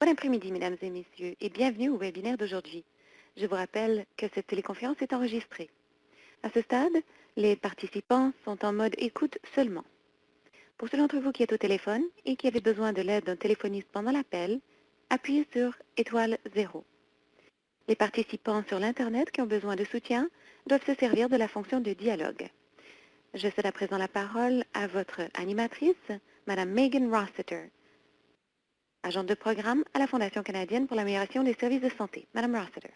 Bon après-midi, mesdames et messieurs, et bienvenue au webinaire d'aujourd'hui. Je vous rappelle que cette téléconférence est enregistrée. À ce stade, les participants sont en mode écoute seulement. Pour ceux d'entre vous qui êtes au téléphone et qui avez besoin de l'aide d'un téléphoniste pendant l'appel, appuyez sur étoile 0. Les participants sur l'Internet qui ont besoin de soutien doivent se servir de la fonction de dialogue. Je cède à présent la parole à votre animatrice, Mme Megan Rossiter, agente de programme à la Fondation canadienne pour l'amélioration des services de santé. Madame Rossiter.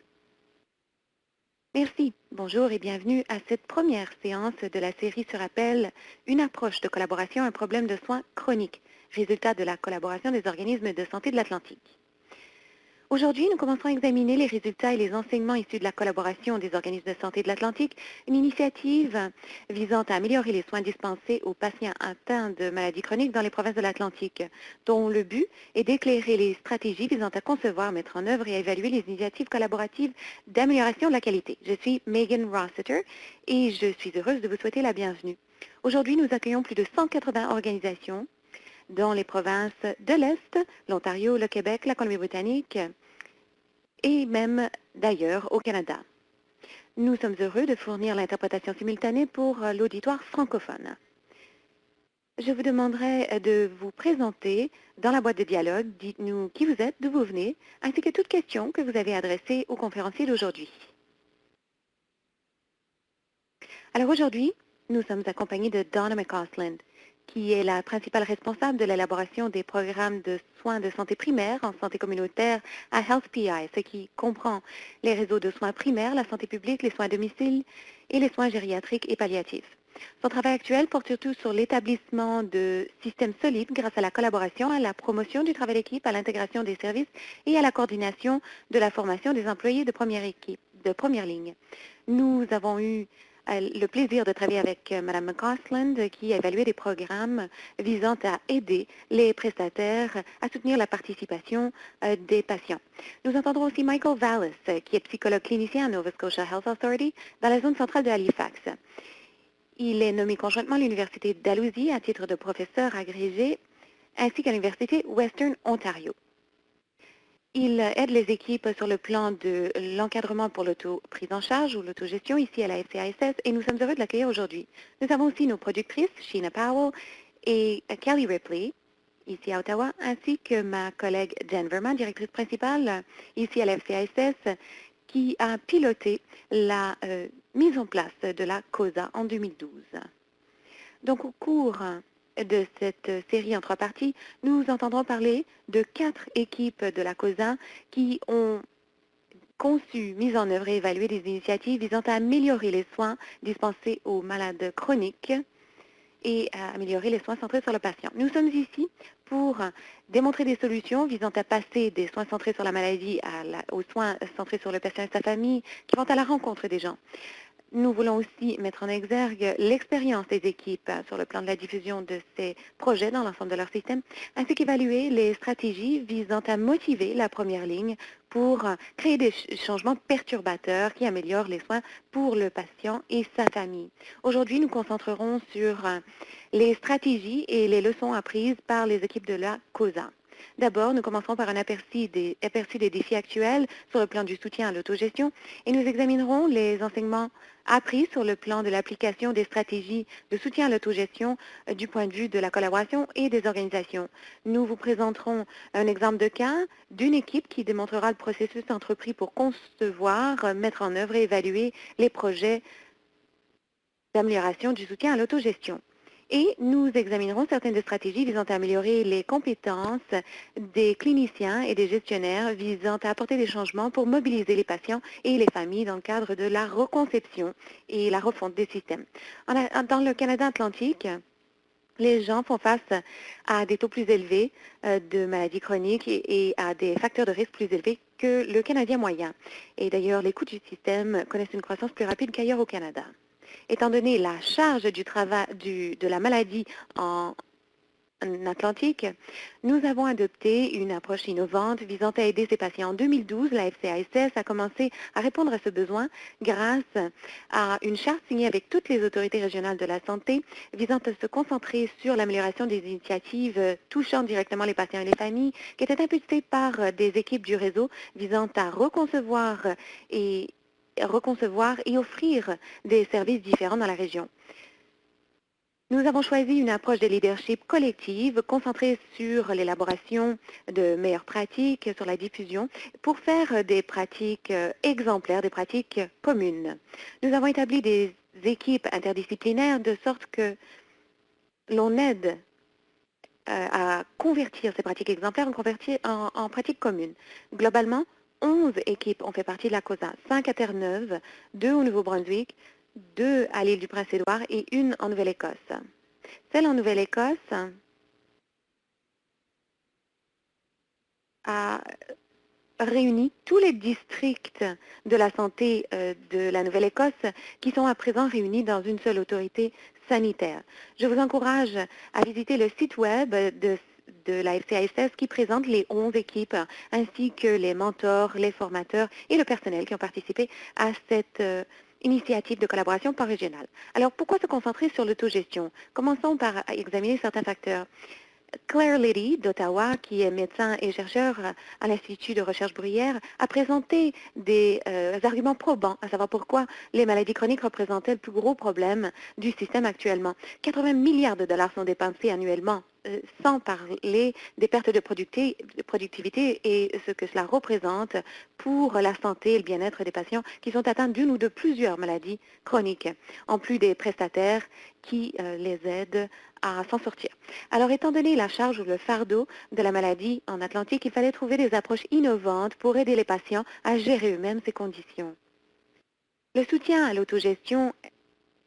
Merci. Bonjour et bienvenue à cette première séance de la série sur appel Une approche de collaboration à un problème de soins chroniques, résultat de la collaboration des organismes de santé de l'Atlantique. Aujourd'hui, nous commençons à examiner les résultats et les enseignements issus de la collaboration des organismes de santé de l'Atlantique, une initiative visant à améliorer les soins dispensés aux patients atteints de maladies chroniques dans les provinces de l'Atlantique, dont le but est d'éclairer les stratégies visant à concevoir, mettre en œuvre et à évaluer les initiatives collaboratives d'amélioration de la qualité. Je suis Megan Rossiter et je suis heureuse de vous souhaiter la bienvenue. Aujourd'hui, nous accueillons plus de 180 organisations dans les provinces de l'Est, l'Ontario, le Québec, la Colombie-Britannique et même d'ailleurs au Canada. Nous sommes heureux de fournir l'interprétation simultanée pour l'auditoire francophone. Je vous demanderai de vous présenter dans la boîte de dialogue. Dites-nous qui vous êtes, d'où vous venez, ainsi que toute question que vous avez adressée au conférencier d'aujourd'hui. Alors aujourd'hui, nous sommes accompagnés de Donna McCausland, qui est la principale responsable de l'élaboration des programmes de soins de santé primaire en santé communautaire à HealthPI, ce qui comprend les réseaux de soins primaires, la santé publique, les soins à domicile et les soins gériatriques et palliatifs. Son travail actuel porte surtout sur l'établissement de systèmes solides grâce à la collaboration, à la promotion du travail d'équipe, à l'intégration des services et à la coordination de la formation des employés de première ligne. Nous avons eu le plaisir de travailler avec Mme McCausland qui a évalué des programmes visant à aider les prestataires à soutenir la participation des patients. Nous entendrons aussi Michael Vallis, qui est psychologue clinicien à Nova Scotia Health Authority dans la zone centrale de Halifax. Il est nommé conjointement à l'Université Dalhousie à titre de professeur agrégé ainsi qu'à l'Université Western Ontario. Il aide les équipes sur le plan de l'encadrement pour l'auto-prise en charge ou l'autogestion ici à la FCISS et nous sommes heureux de l'accueillir aujourd'hui. Nous avons aussi nos productrices, Sheena Powell et Kelly Ripley, ici à Ottawa, ainsi que ma collègue Jen Verma, directrice principale ici à la FCISS, qui a piloté la mise en place de la COSA en 2012. Donc, au cours de cette série en 3 parties, nous entendrons parler de 4 équipes de la COSA qui ont conçu, mis en œuvre et évalué des initiatives visant à améliorer les soins dispensés aux malades chroniques et à améliorer les soins centrés sur le patient. Nous sommes ici pour démontrer des solutions visant à passer des soins centrés sur la maladie aux soins centrés sur le patient et sa famille qui vont à la rencontre des gens. Nous voulons aussi mettre en exergue l'expérience des équipes sur le plan de la diffusion de ces projets dans l'ensemble de leur système, ainsi qu'évaluer les stratégies visant à motiver la première ligne pour créer des changements perturbateurs qui améliorent les soins pour le patient et sa famille. Aujourd'hui, nous concentrerons sur les stratégies et les leçons apprises par les équipes de la COSA. D'abord, nous commencerons par un aperçu des défis actuels sur le plan du soutien à l'autogestion et nous examinerons les enseignements appris sur le plan de l'application des stratégies de soutien à l'autogestion du point de vue de la collaboration et des organisations. Nous vous présenterons un exemple de cas d'une équipe qui démontrera le processus entrepris pour concevoir, mettre en œuvre et évaluer les projets d'amélioration du soutien à l'autogestion. Et nous examinerons certaines des stratégies visant à améliorer les compétences des cliniciens et des gestionnaires visant à apporter des changements pour mobiliser les patients et les familles dans le cadre de la reconception et la refonte des systèmes. Dans le Canada atlantique, les gens font face à des taux plus élevés de maladies chroniques et à des facteurs de risque plus élevés que le Canadien moyen. Et d'ailleurs, les coûts du système connaissent une croissance plus rapide qu'ailleurs au Canada. Étant donné la charge du travail de la maladie en Atlantique, nous avons adopté une approche innovante visant à aider ces patients. En 2012, la FCISS a commencé à répondre à ce besoin grâce à une charte signée avec toutes les autorités régionales de la santé visant à se concentrer sur l'amélioration des initiatives touchant directement les patients et les familles, qui étaient impulsées par des équipes du réseau visant à reconcevoir et offrir des services différents dans la région. Nous avons choisi une approche de leadership collective concentrée sur l'élaboration de meilleures pratiques, sur la diffusion, pour faire des pratiques exemplaires, des pratiques communes. Nous avons établi des équipes interdisciplinaires de sorte que l'on aide à convertir ces pratiques exemplaires en pratiques communes. Globalement, 11 équipes ont fait partie de la COSA, 5 à Terre-Neuve, 2 au Nouveau-Brunswick, 2 à l'île du Prince-Édouard et 1 en Nouvelle-Écosse. Celle en Nouvelle-Écosse a réuni tous les districts de la santé de la Nouvelle-Écosse qui sont à présent réunis dans une seule autorité sanitaire. Je vous encourage à visiter le site web de la FCISS qui présente les 11 équipes ainsi que les mentors, les formateurs et le personnel qui ont participé à cette initiative de collaboration par régionale. Alors, pourquoi se concentrer sur l'autogestion? Commençons par examiner certains facteurs. Claire Liddy d'Ottawa, qui est médecin et chercheur à l'Institut de recherche Bruyère, a présenté des arguments probants, à savoir pourquoi les maladies chroniques représentaient le plus gros problème du système actuellement. 80 milliards de dollars sont dépensés annuellement, sans parler des pertes de productivité et ce que cela représente pour la santé et le bien-être des patients qui sont atteints d'une ou de plusieurs maladies chroniques, en plus des prestataires qui les aident à s'en sortir. Alors, étant donné la charge ou le fardeau de la maladie en Atlantique, il fallait trouver des approches innovantes pour aider les patients à gérer eux-mêmes ces conditions. Le soutien à l'autogestion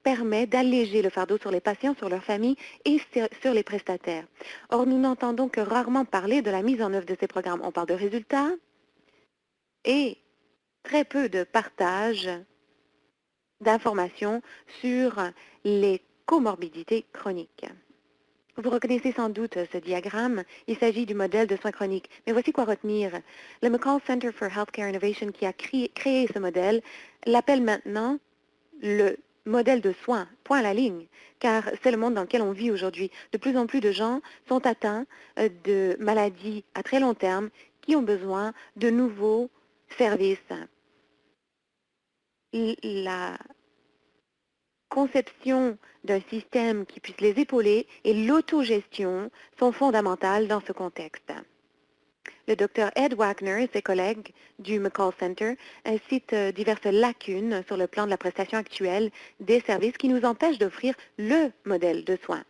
permet d'alléger le fardeau sur les patients, sur leurs familles et sur les prestataires. Or, nous n'entendons que rarement parler de la mise en œuvre de ces programmes. On parle de résultats et très peu de partage d'informations sur les comorbidités chroniques. Vous reconnaissez sans doute ce diagramme. Il s'agit du modèle de soins chroniques. Mais voici quoi retenir. Le McCall Center for Healthcare Innovation qui a créé ce modèle l'appelle maintenant le modèle de soins, point à la ligne, car c'est le monde dans lequel on vit aujourd'hui. De plus en plus de gens sont atteints de maladies à très long terme qui ont besoin de nouveaux services. La conception d'un système qui puisse les épauler et l'autogestion sont fondamentales dans ce contexte. Le Dr. Ed Wagner et ses collègues du McCall Center citent diverses lacunes sur le plan de la prestation actuelle des services qui nous empêchent d'offrir le modèle de soins.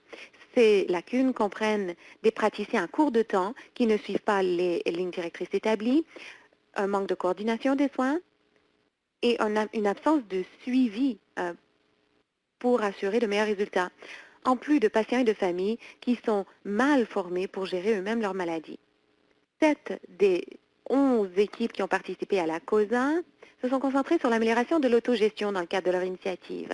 Ces lacunes comprennent des praticiens à court de temps qui ne suivent pas les lignes directrices établies, un manque de coordination des soins et une absence de suivi pour assurer de meilleurs résultats, en plus de patients et de familles qui sont mal formés pour gérer eux-mêmes leur maladie. 7 des 11 équipes qui ont participé à la COSA se sont concentrées sur l'amélioration de l'autogestion dans le cadre de leur initiative.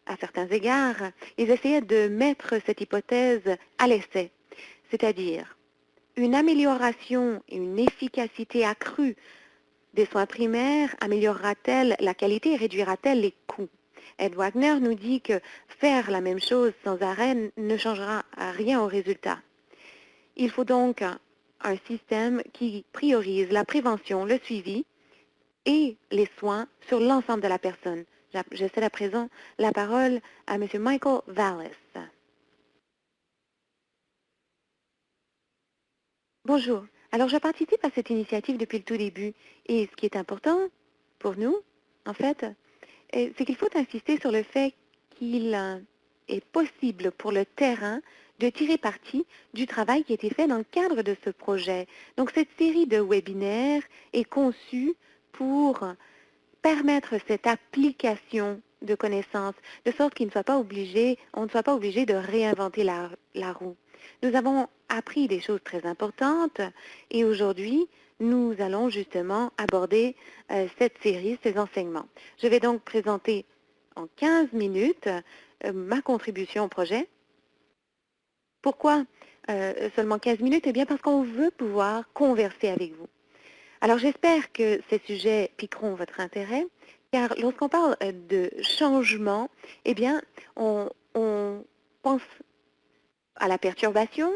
À certains égards, ils essayaient de mettre cette hypothèse à l'essai, c'est-à-dire une amélioration et une efficacité accrue des soins primaires améliorera-t-elle la qualité et réduira-t-elle les coûts? Ed Wagner nous dit que faire la même chose sans arrêt ne changera rien au résultat. Il faut donc un système qui priorise la prévention, le suivi et les soins sur l'ensemble de la personne. Je cède à présent la parole à M. Michael Vallis. Bonjour. Alors, je participe à cette initiative depuis le tout début. Et ce qui est important pour nous, en fait, c'est qu'il faut insister sur le fait qu'il est possible pour le terrain de tirer parti du travail qui a été fait dans le cadre de ce projet. Donc, cette série de webinaires est conçue pour permettre cette application de connaissances, de sorte qu'on ne soit pas obligé de réinventer la roue. Nous avons appris des choses très importantes et aujourd'hui, nous allons justement aborder cette série, ces enseignements. Je vais donc présenter en 15 minutes ma contribution au projet Pourquoi seulement 15 minutes? Eh bien, parce qu'on veut pouvoir converser avec vous. Alors, j'espère que ces sujets piqueront votre intérêt, car lorsqu'on parle de changement, eh bien, on pense à la perturbation,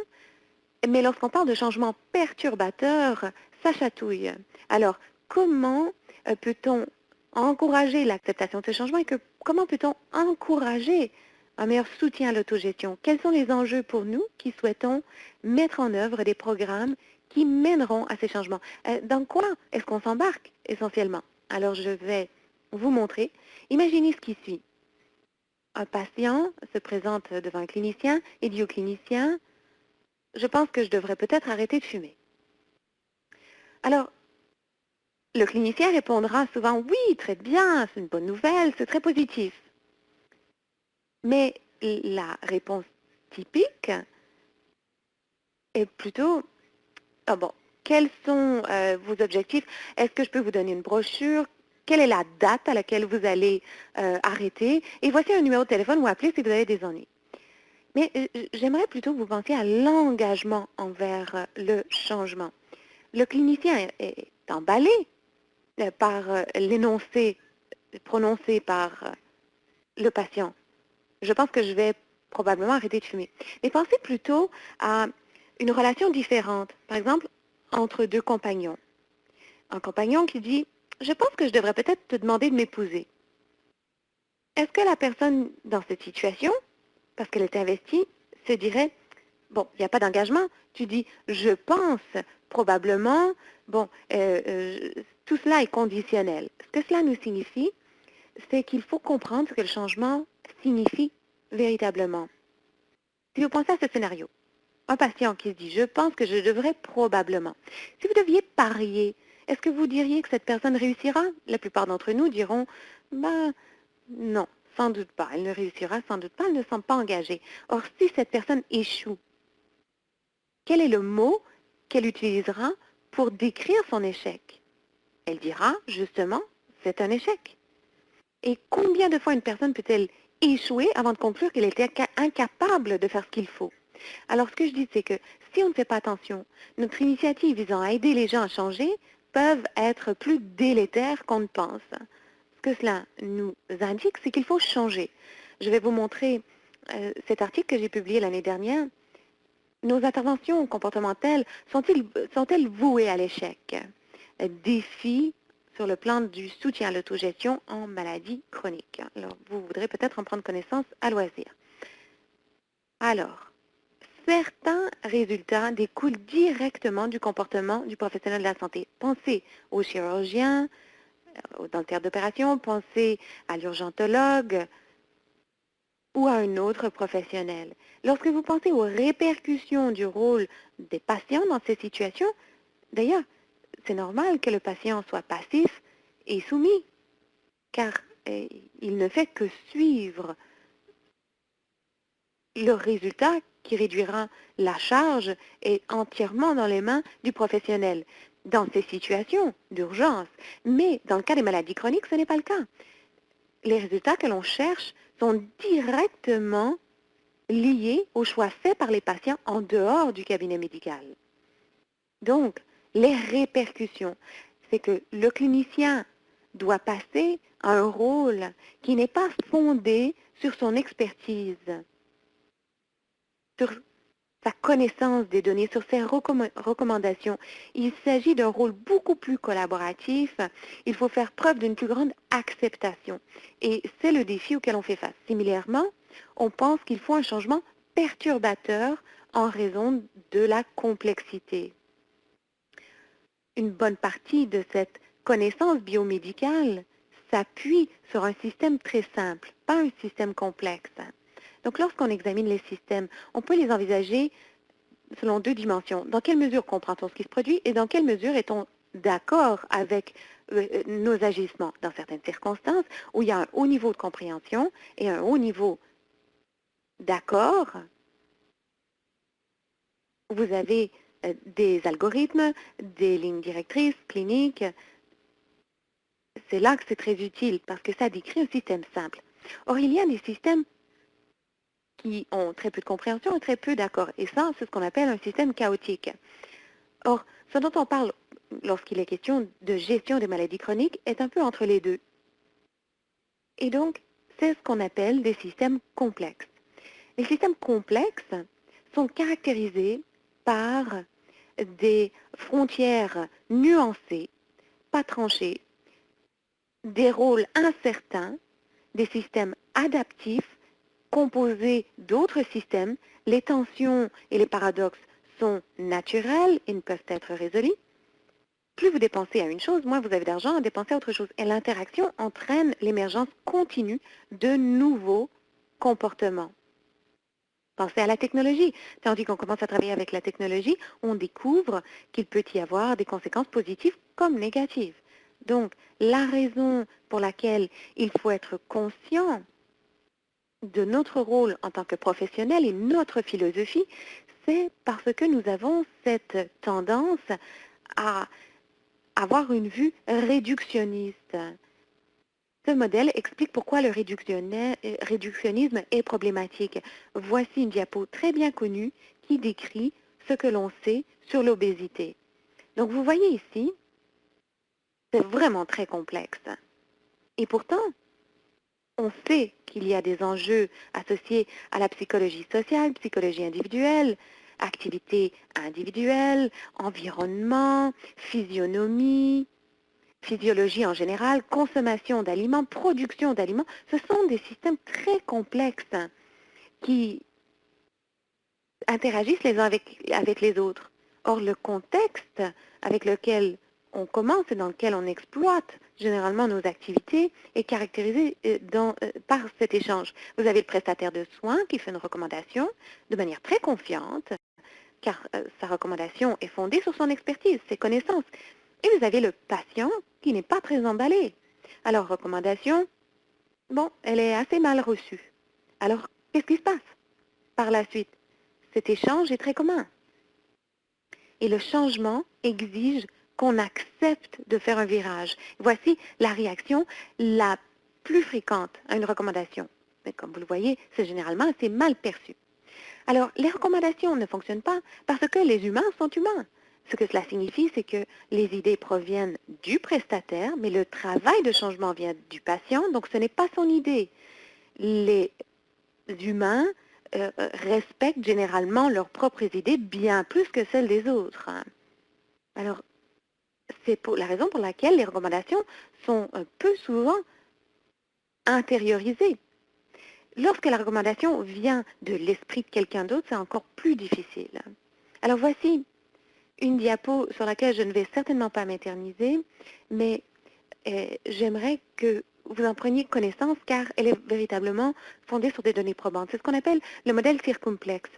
mais lorsqu'on parle de changement perturbateur, ça chatouille. Alors, comment peut-on encourager l'acceptation de ce changement et comment peut-on encourager un meilleur soutien à l'autogestion? Quels sont les enjeux pour nous qui souhaitons mettre en œuvre des programmes qui mèneront à ces changements? Dans quoi est-ce qu'on s'embarque essentiellement? Alors, je vais vous montrer. Imaginez ce qui suit. Un patient se présente devant un clinicien et dit au clinicien, je pense que je devrais peut-être arrêter de fumer. Alors, le clinicien répondra souvent, oui, très bien, c'est une bonne nouvelle, c'est très positif. Mais la réponse typique est plutôt, ah bon, quels sont vos objectifs? Est-ce que je peux vous donner une brochure? Quelle est la date à laquelle vous allez arrêter? Et voici un numéro de téléphone où appeler si vous avez des ennuis. Mais j'aimerais plutôt que vous pensiez à l'engagement envers le changement. Le clinicien est emballé par l'énoncé prononcé par le patient. Je pense que je vais probablement arrêter de fumer. Mais pensez plutôt à une relation différente. Par exemple, entre deux compagnons. Un compagnon qui dit, je pense que je devrais peut-être te demander de m'épouser. Est-ce que la personne dans cette situation, parce qu'elle est investie, se dirait, bon, il n'y a pas d'engagement, tu dis, je pense probablement, bon, tout cela est conditionnel. Ce que cela nous signifie, c'est qu'il faut comprendre ce que le changement signifie véritablement. Si vous pensez à ce scénario, un patient qui se dit, je pense que je devrais probablement. Si vous deviez parier, est-ce que vous diriez que cette personne réussira? La plupart d'entre nous diront, ben non, sans doute pas. Elle ne réussira sans doute pas, elle ne semble pas engagée. Or, si cette personne échoue, quel est le mot qu'elle utilisera pour décrire son échec? Elle dira, justement, c'est un échec. Et combien de fois une personne peut-elle échouer avant de conclure qu'elle était incapable de faire ce qu'il faut? Alors, ce que je dis, c'est que si on ne fait pas attention, notre initiative visant à aider les gens à changer peuvent être plus délétères qu'on ne pense. Ce que cela nous indique, c'est qu'il faut changer. Je vais vous montrer cet article que j'ai publié l'année dernière. Nos interventions comportementales sont-elles vouées à l'échec? Défi sur le plan du soutien à l'autogestion en maladie chronique. Alors, vous voudrez peut-être en prendre connaissance à loisir. Alors, certains résultats découlent directement du comportement du professionnel de la santé. Pensez au chirurgien, dans le théâtre d'opération, pensez à l'urgentologue ou à un autre professionnel. Lorsque vous pensez aux répercussions du rôle des patients dans ces situations, d'ailleurs, c'est normal que le patient soit passif et soumis, car il ne fait que suivre le résultat qui réduira la charge est entièrement dans les mains du professionnel dans ces situations d'urgence. Mais dans le cas des maladies chroniques, ce n'est pas le cas. Les résultats que l'on cherche sont directement liés aux choix faits par les patients en dehors du cabinet médical. Donc, les répercussions, c'est que le clinicien doit passer à un rôle qui n'est pas fondé sur son expertise, sur sa connaissance des données, sur ses recommandations. Il s'agit d'un rôle beaucoup plus collaboratif. Il faut faire preuve d'une plus grande acceptation. Et c'est le défi auquel on fait face. Similairement, on pense qu'il faut un changement perturbateur en raison de la complexité. Une bonne partie de cette connaissance biomédicale s'appuie sur un système très simple, pas un système complexe. Donc, lorsqu'on examine les systèmes, on peut les envisager selon deux dimensions. Dans quelle mesure comprend-on ce qui se produit et dans quelle mesure est-on d'accord avec nos agissements dans certaines circonstances où il y a un haut niveau de compréhension et un haut niveau d'accord. Vous avez des algorithmes, des lignes directrices cliniques. C'est là que c'est très utile parce que ça décrit un système simple. Or, il y a des systèmes qui ont très peu de compréhension et très peu d'accord. Et ça, c'est ce qu'on appelle un système chaotique. Or, ce dont on parle lorsqu'il est question de gestion des maladies chroniques est un peu entre les deux. Et donc, c'est ce qu'on appelle des systèmes complexes. Les systèmes complexes sont caractérisés par des frontières nuancées, pas tranchées, des rôles incertains, des systèmes adaptifs composés d'autres systèmes. Les tensions et les paradoxes sont naturels et ne peuvent être résolus. Plus vous dépensez à une chose, moins vous avez d'argent à dépenser à autre chose. Et l'interaction entraîne l'émergence continue de nouveaux comportements. Pensez à la technologie. Tandis qu'on commence à travailler avec la technologie, on découvre qu'il peut y avoir des conséquences positives comme négatives. Donc, la raison pour laquelle il faut être conscient de notre rôle en tant que professionnel et notre philosophie, c'est parce que nous avons cette tendance à avoir une vue réductionniste. Ce modèle explique pourquoi le réductionnisme est problématique. Voici une diapo très bien connue qui décrit ce que l'on sait sur l'obésité. Donc vous voyez ici, c'est vraiment très complexe. Et pourtant, on sait qu'il y a des enjeux associés à la psychologie sociale, psychologie individuelle, activité individuelle, environnement, physionomie, physiologie en général, consommation d'aliments, production d'aliments. Ce sont des systèmes très complexes qui interagissent les uns avec les autres. Or, le contexte avec lequel on commence et dans lequel on exploite généralement nos activités est caractérisé par cet échange. Vous avez le prestataire de soins qui fait une recommandation de manière très confiante, car sa recommandation est fondée sur son expertise, ses connaissances. Et vous avez le patient qui n'est pas très emballé. Alors, recommandation, bon, elle est assez mal reçue. Alors, qu'est-ce qui se passe par la suite? Cet échange est très commun. Et le changement exige qu'on accepte de faire un virage. Voici la réaction la plus fréquente à une recommandation. Mais comme vous le voyez, c'est généralement assez mal perçu. Alors, les recommandations ne fonctionnent pas parce que les humains sont humains. Ce que cela signifie, c'est que les idées proviennent du prestataire, mais le travail de changement vient du patient, donc ce n'est pas son idée. Les humains respectent généralement leurs propres idées bien plus que celles des autres. Alors, c'est pour la raison pour laquelle les recommandations sont peu souvent intériorisées. Lorsque la recommandation vient de l'esprit de quelqu'un d'autre, c'est encore plus difficile. Alors voici une diapo sur laquelle je ne vais certainement pas m'éterniser, mais j'aimerais que vous en preniez connaissance car elle est véritablement fondée sur des données probantes. C'est ce qu'on appelle le modèle circumplexe.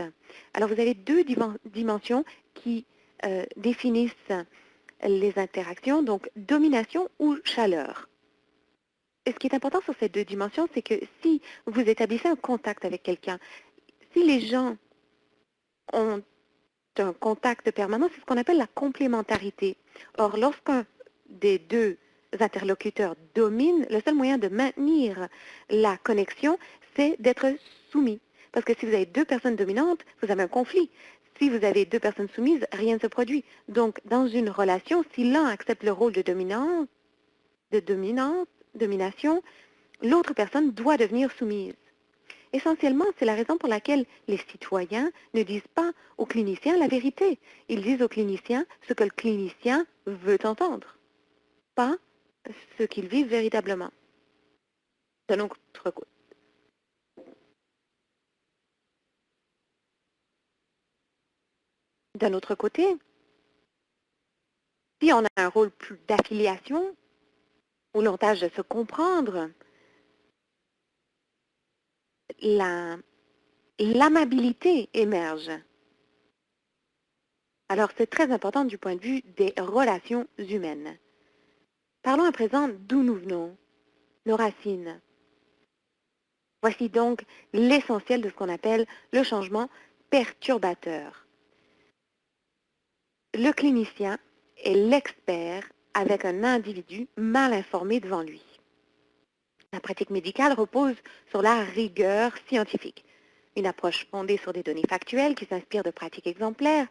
Alors vous avez deux dimensions qui définissent les interactions, donc domination ou chaleur. Et ce qui est important sur ces deux dimensions, c'est que si vous établissez un contact avec quelqu'un, si les gens ont un contact permanent, c'est ce qu'on appelle la complémentarité. Or, lorsqu'un des deux interlocuteurs domine, le seul moyen de maintenir la connexion, c'est d'être soumis. Parce que si vous avez deux personnes dominantes, vous avez un conflit. Si vous avez deux personnes soumises, rien ne se produit. Donc, dans une relation, si l'un accepte le rôle de domination, l'autre personne doit devenir soumise. Essentiellement, c'est la raison pour laquelle les citoyens ne disent pas aux cliniciens la vérité. Ils disent aux cliniciens ce que le clinicien veut entendre, pas ce qu'ils vivent véritablement. D'un autre côté, si on a un rôle plus d'affiliation, où l'on tâche de se comprendre, l'amabilité émerge. Alors, c'est très important du point de vue des relations humaines. Parlons à présent d'où nous venons, nos racines. Voici donc l'essentiel de ce qu'on appelle le changement perturbateur. Le clinicien est l'expert avec un individu mal informé devant lui. La pratique médicale repose sur la rigueur scientifique. une approche fondée sur des données factuelles qui s'inspire de pratiques exemplaires.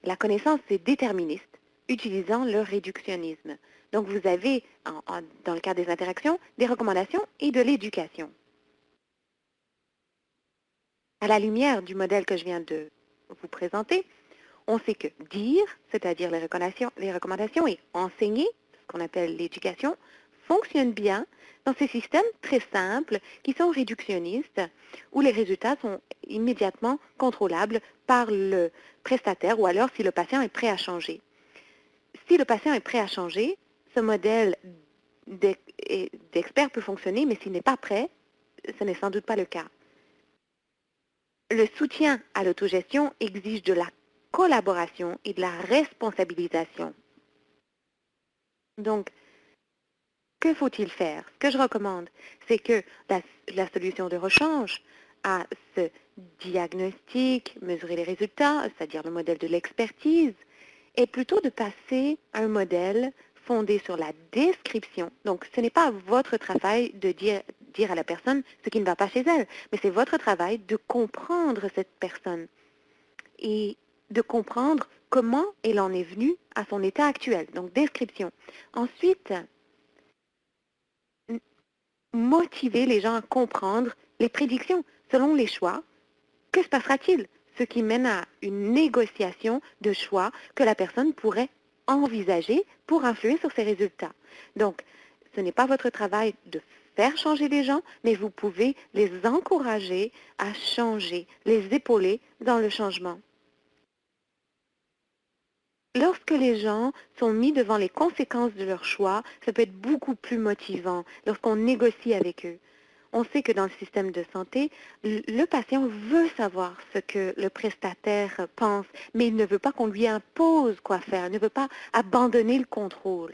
La connaissance est déterministe, utilisant le réductionnisme. Donc, vous avez, dans le cadre des interactions, des recommandations et de l'éducation. À la lumière du modèle que je viens de vous présenter, on sait que dire, c'est-à-dire les recommandations, et enseigner, ce qu'on appelle l'éducation, fonctionne bien dans ces systèmes très simples qui sont réductionnistes, où les résultats sont immédiatement contrôlables par le prestataire ou alors si le patient est prêt à changer. Si le patient est prêt à changer, ce modèle d'expert peut fonctionner, mais s'il n'est pas prêt, ce n'est sans doute pas le cas. Le soutien à l'autogestion exige de la collaboration et de la responsabilisation. Donc, que faut-il faire? Ce que je recommande, c'est que la solution de rechange à ce diagnostic, mesurer les résultats, c'est-à-dire le modèle de l'expertise, est plutôt de passer à un modèle fondé sur la description. Donc, ce n'est pas votre travail de dire à la personne ce qui ne va pas chez elle, mais c'est votre travail de comprendre cette personne et de comprendre comment elle en est venue à son état actuel. Donc, description. Ensuite, motiver les gens à comprendre les prédictions. Selon les choix, que se passera-t-il? Ce qui mène à une négociation de choix que la personne pourrait envisager pour influer sur ses résultats. Donc, ce n'est pas votre travail de faire changer les gens, mais vous pouvez les encourager à changer, les épauler dans le changement. Lorsque les gens sont mis devant les conséquences de leur choix, ça peut être beaucoup plus motivant lorsqu'on négocie avec eux. On sait que dans le système de santé, le patient veut savoir ce que le prestataire pense, mais il ne veut pas qu'on lui impose quoi faire, il ne veut pas abandonner le contrôle.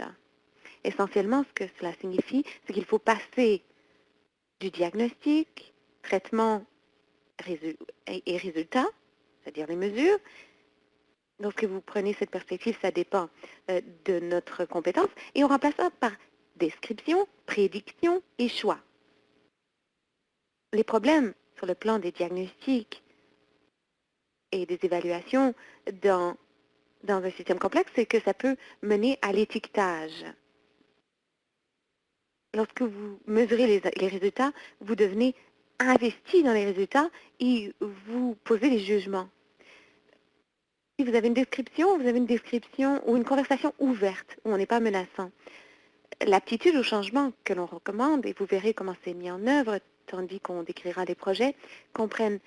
Essentiellement, ce que cela signifie, c'est qu'il faut passer du diagnostic, traitement et résultat, c'est-à-dire les mesures. Lorsque vous prenez cette perspective, ça dépend de notre compétence, et on remplace ça par description, prédiction et choix. Les problèmes sur le plan des diagnostics et des évaluations dans un système complexe, c'est que ça peut mener à l'étiquetage. Lorsque vous mesurez les résultats, vous devenez investi dans les résultats et vous posez des jugements. Si vous avez une description ou une conversation ouverte où on n'est pas menaçant. L'aptitude au changement que l'on recommande, et vous verrez comment c'est mis en œuvre, tandis qu'on décrira les projets, comprennent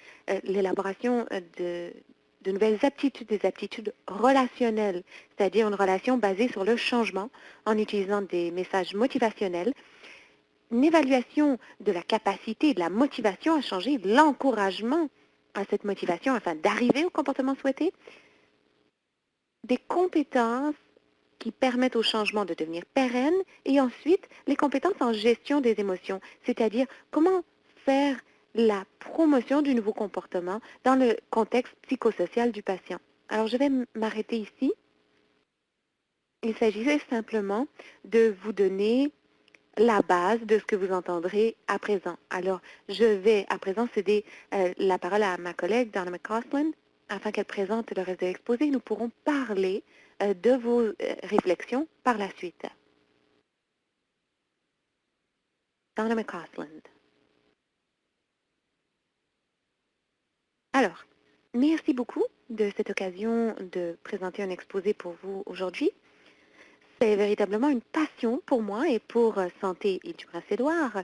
l'élaboration de nouvelles aptitudes, des aptitudes relationnelles, c'est-à-dire une relation basée sur le changement en utilisant des messages motivationnels, une évaluation de la capacité et de la motivation à changer, l'encouragement à cette motivation afin d'arriver au comportement souhaité, des compétences qui permettent au changement de devenir pérenne, et ensuite les compétences en gestion des émotions, c'est-à-dire comment faire la promotion du nouveau comportement dans le contexte psychosocial du patient. Alors, je vais m'arrêter ici. Il s'agissait simplement de vous donner la base de ce que vous entendrez à présent. Alors, je vais à présent céder la parole à ma collègue Donna McCausland afin qu'elle présente le reste de l'exposé. Nous pourrons parler de vos réflexions par la suite. Donna McCausland. Alors, merci beaucoup de cette occasion de présenter un exposé pour vous aujourd'hui. C'est véritablement une passion pour moi et pour Santé et du Prince-Édouard,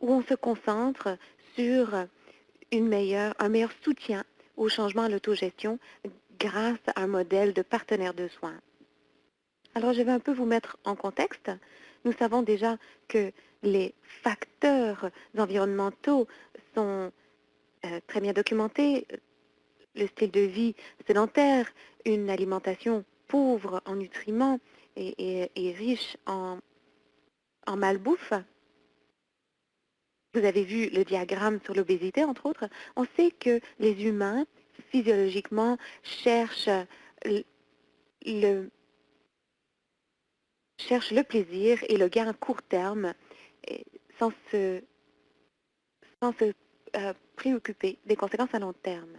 où on se concentre sur un meilleur soutien au changement à l'autogestion grâce à un modèle de partenaire de soins. Alors, je vais un peu vous mettre en contexte. Nous savons déjà que les facteurs environnementaux sont très bien documentés. Le style de vie sédentaire, une alimentation pauvre en nutriments et riche en malbouffe. Vous avez vu le diagramme sur l'obésité, entre autres. On sait que les humains, physiologiquement, cherchent le plaisir et le gain à court terme sans se préoccupés des conséquences à long terme.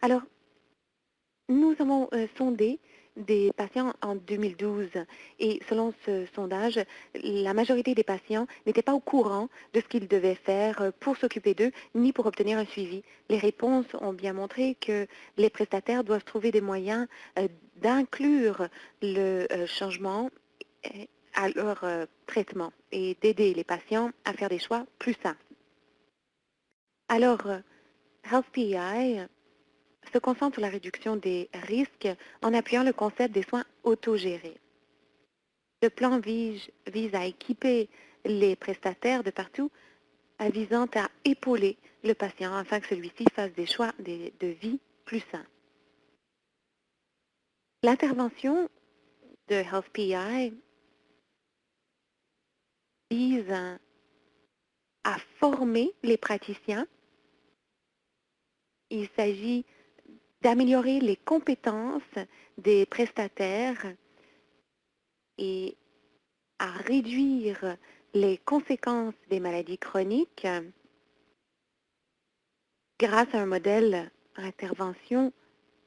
Alors, nous avons sondé des patients en 2012 et selon ce sondage, la majorité des patients n'étaient pas au courant de ce qu'ils devaient faire pour s'occuper d'eux ni pour obtenir un suivi. Les réponses ont bien montré que les prestataires doivent trouver des moyens d'inclure le changement à leur traitement et d'aider les patients à faire des choix plus sains. Alors, HealthPI se concentre sur la réduction des risques en appuyant le concept des soins autogérés. Le plan vise à équiper les prestataires de partout visant à épauler le patient afin que celui-ci fasse des choix de vie plus sains. L'intervention de HealthPI vise à former les praticiens. Il s'agit d'améliorer les compétences des prestataires et à réduire les conséquences des maladies chroniques grâce à un modèle d'intervention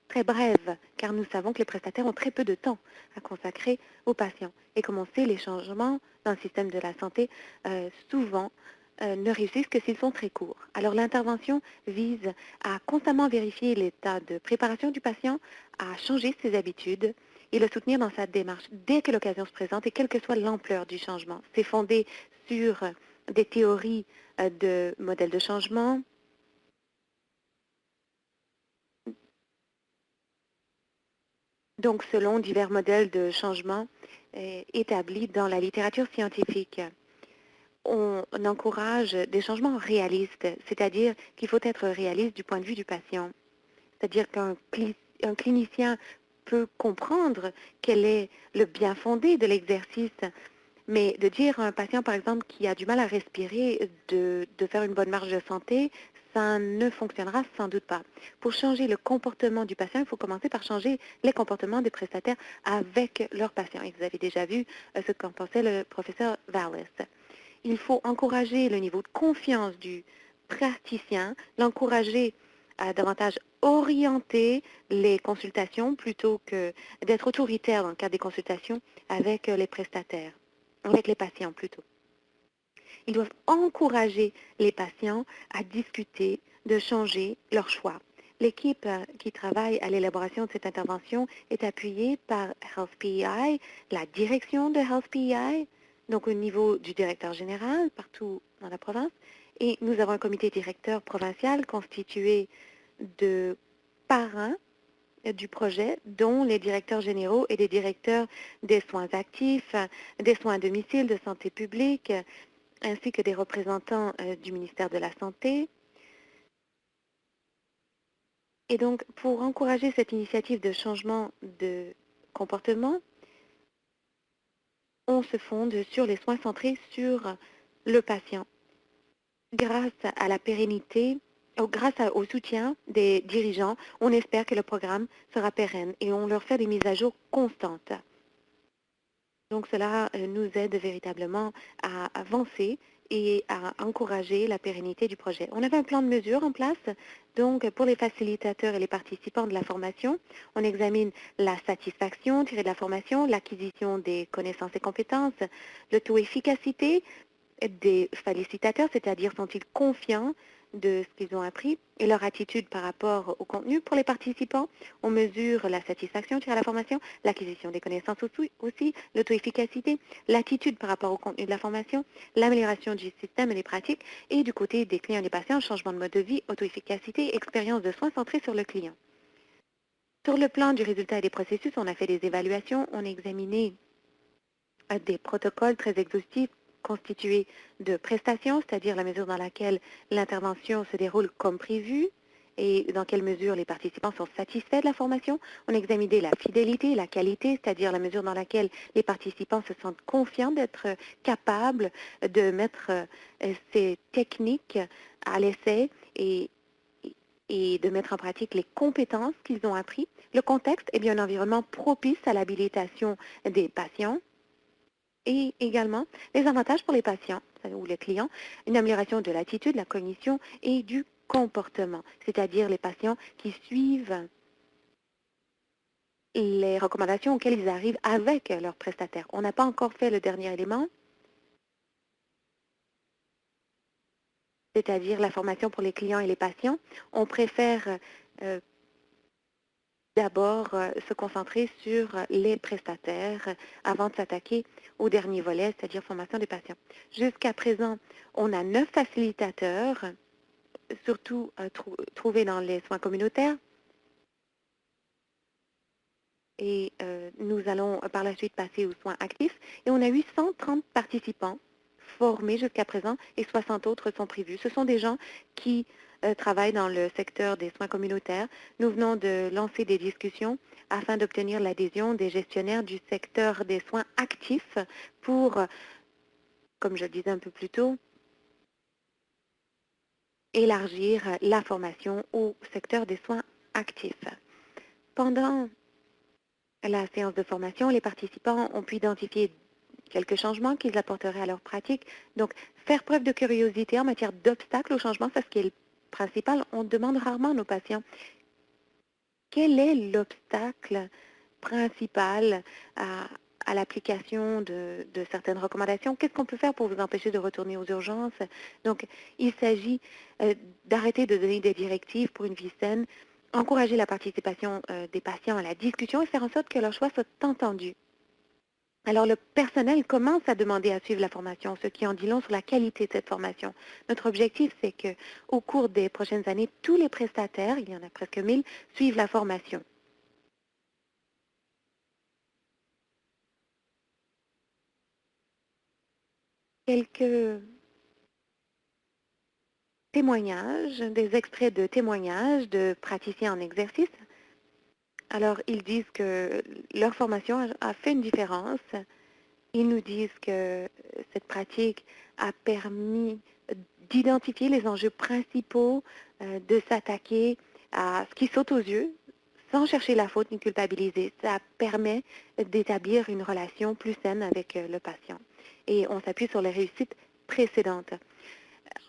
très brève, car nous savons que les prestataires ont très peu de temps à consacrer aux patients. Et comme on sait, les changements dans le système de la santé souvent ne réussissent que s'ils sont très courts. Alors l'intervention vise à constamment vérifier l'état de préparation du patient, à changer ses habitudes et le soutenir dans sa démarche dès que l'occasion se présente et quelle que soit l'ampleur du changement. C'est fondé sur des théories de modèles de changement, donc selon divers modèles de changement établis dans la littérature scientifique. On encourage des changements réalistes, c'est-à-dire qu'il faut être réaliste du point de vue du patient. C'est-à-dire qu'un clinicien peut comprendre quel est le bien fondé de l'exercice, mais de dire à un patient, par exemple, qui a du mal à respirer, de faire une bonne marche de santé, ça ne fonctionnera sans doute pas. Pour changer le comportement du patient, il faut commencer par changer les comportements des prestataires avec leurs patients. Et vous avez déjà vu ce qu'en pensait le professeur Vallis. Il faut encourager le niveau de confiance du praticien, l'encourager à davantage orienter les consultations plutôt que d'être autoritaire dans le cadre des consultations avec les prestataires, avec les patients plutôt. Ils doivent encourager les patients à discuter, de changer leur choix. L'équipe qui travaille à l'élaboration de cette intervention est appuyée par HealthPI, la direction de HealthPI, donc au niveau du directeur général partout dans la province. Et nous avons un comité directeur provincial constitué de parrains du projet, dont les directeurs généraux et les directeurs des soins actifs, des soins à domicile, de santé publique, ainsi que des représentants du ministère de la Santé. Et donc, pour encourager cette initiative de changement de comportement, on se fonde sur les soins centrés sur le patient. Grâce à la pérennité, grâce au soutien des dirigeants, on espère que le programme sera pérenne et on leur fait des mises à jour constantes. Donc cela nous aide véritablement à avancer et à encourager la pérennité du projet. On avait un plan de mesure en place, donc pour les facilitateurs et les participants de la formation, on examine la satisfaction tirée de la formation, l'acquisition des connaissances et compétences, le taux efficacité des facilitateurs, c'est-à-dire sont-ils confiants de ce qu'ils ont appris et leur attitude par rapport au contenu. Pour les participants, on mesure la satisfaction tirée à la formation, l'acquisition des connaissances aussi, l'auto-efficacité, l'attitude par rapport au contenu de la formation, l'amélioration du système et des pratiques, et du côté des clients et des patients, changement de mode de vie, auto-efficacité, expérience de soins centrée sur le client. Sur le plan du résultat et des processus, on a fait des évaluations, on a examiné des protocoles très exhaustifs constitués de prestations, c'est-à-dire la mesure dans laquelle l'intervention se déroule comme prévu et dans quelle mesure les participants sont satisfaits de la formation. On a examiné la fidélité, la qualité, c'est-à-dire la mesure dans laquelle les participants se sentent confiants d'être capables de mettre ces techniques à l'essai et de mettre en pratique les compétences qu'ils ont appris. Le contexte est bien un environnement propice à l'habilitation des patients. Et également, les avantages pour les patients ou les clients, une amélioration de l'attitude, la cognition et du comportement, c'est-à-dire les patients qui suivent les recommandations auxquelles ils arrivent avec leur prestataire. On n'a pas encore fait le dernier élément, c'est-à-dire la formation pour les clients et les patients. On préfère euh, d'abord se concentrer sur les prestataires avant de s'attaquer au dernier volet, c'est-à-dire formation des patients. Jusqu'à présent, on a 9 facilitateurs, surtout trouvés dans les soins communautaires. Et nous allons par la suite passer aux soins actifs. Et on a eu 130 participants formés jusqu'à présent et 60 autres sont prévus. Ce sont des gens qui travaillent dans le secteur des soins communautaires. Nous venons de lancer des discussions afin d'obtenir l'adhésion des gestionnaires du secteur des soins actifs pour, comme je le disais un peu plus tôt, élargir la formation au secteur des soins actifs. Pendant la séance de formation, les participants ont pu identifier quelques changements qu'ils apporteraient à leur pratique. Donc, faire preuve de curiosité en matière d'obstacles au changement, c'est ce qui est le principal. On demande rarement à nos patients quel est l'obstacle principal à l'application de certaines recommandations. Qu'est-ce qu'on peut faire pour vous empêcher de retourner aux urgences? Donc, il s'agit d'arrêter de donner des directives pour une vie saine, encourager la participation des patients à la discussion et faire en sorte que leurs choix soient entendus. Alors, le personnel commence à demander à suivre la formation, ce qui en dit long sur la qualité de cette formation. Notre objectif, c'est qu'au cours des prochaines années, tous les prestataires, il y en a presque 1000, suivent la formation. Quelques témoignages, des extraits de témoignages de praticiens en exercice. Alors, ils disent que leur formation a fait une différence. Ils nous disent que cette pratique a permis d'identifier les enjeux principaux, de s'attaquer à ce qui saute aux yeux sans chercher la faute ni culpabiliser. Ça permet d'établir une relation plus saine avec le patient. Et on s'appuie sur les réussites précédentes.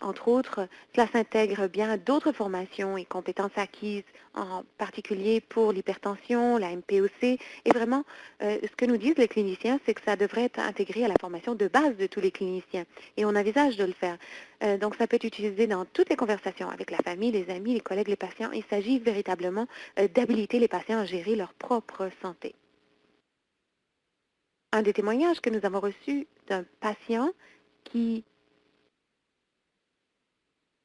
Entre autres, cela s'intègre bien à d'autres formations et compétences acquises, en particulier pour l'hypertension, la MPOC. Et vraiment, ce que nous disent les cliniciens, c'est que ça devrait être intégré à la formation de base de tous les cliniciens. Et on envisage de le faire. Donc, ça peut être utilisé dans toutes les conversations avec la famille, les amis, les collègues, les patients. Il s'agit véritablement d'habiliter les patients à gérer leur propre santé. Un des témoignages que nous avons reçu d'un patient qui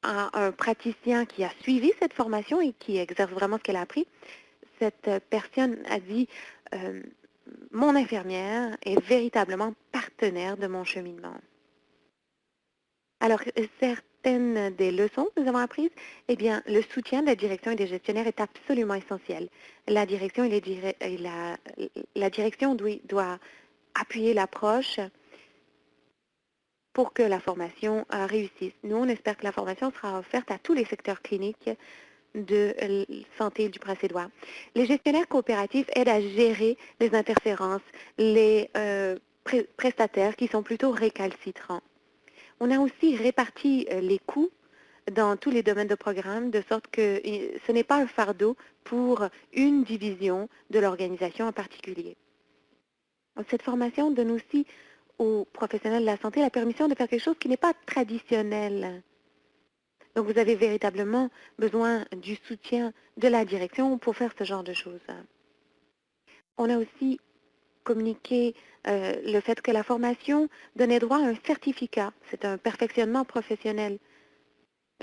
à un praticien qui a suivi cette formation et qui exerce vraiment ce qu'elle a appris, cette personne a dit mon infirmière est véritablement partenaire de mon cheminement. Alors, certaines des leçons que nous avons apprises, eh bien, le soutien de la direction et des gestionnaires est absolument essentiel. La direction la direction doit appuyer l'approche pour que la formation réussisse. Nous, on espère que la formation sera offerte à tous les secteurs cliniques de santé du Prince-Édouard. Les gestionnaires coopératifs aident à gérer les interférences, les prestataires qui sont plutôt récalcitrants. On a aussi réparti les coûts dans tous les domaines de programme, de sorte que ce n'est pas un fardeau pour une division de l'organisation en particulier. Cette formation donne aussi aux professionnels de la santé la permission de faire quelque chose qui n'est pas traditionnel. Donc, vous avez véritablement besoin du soutien de la direction pour faire ce genre de choses. On a aussi communiqué le fait que la formation donnait droit à un certificat. C'est un perfectionnement professionnel.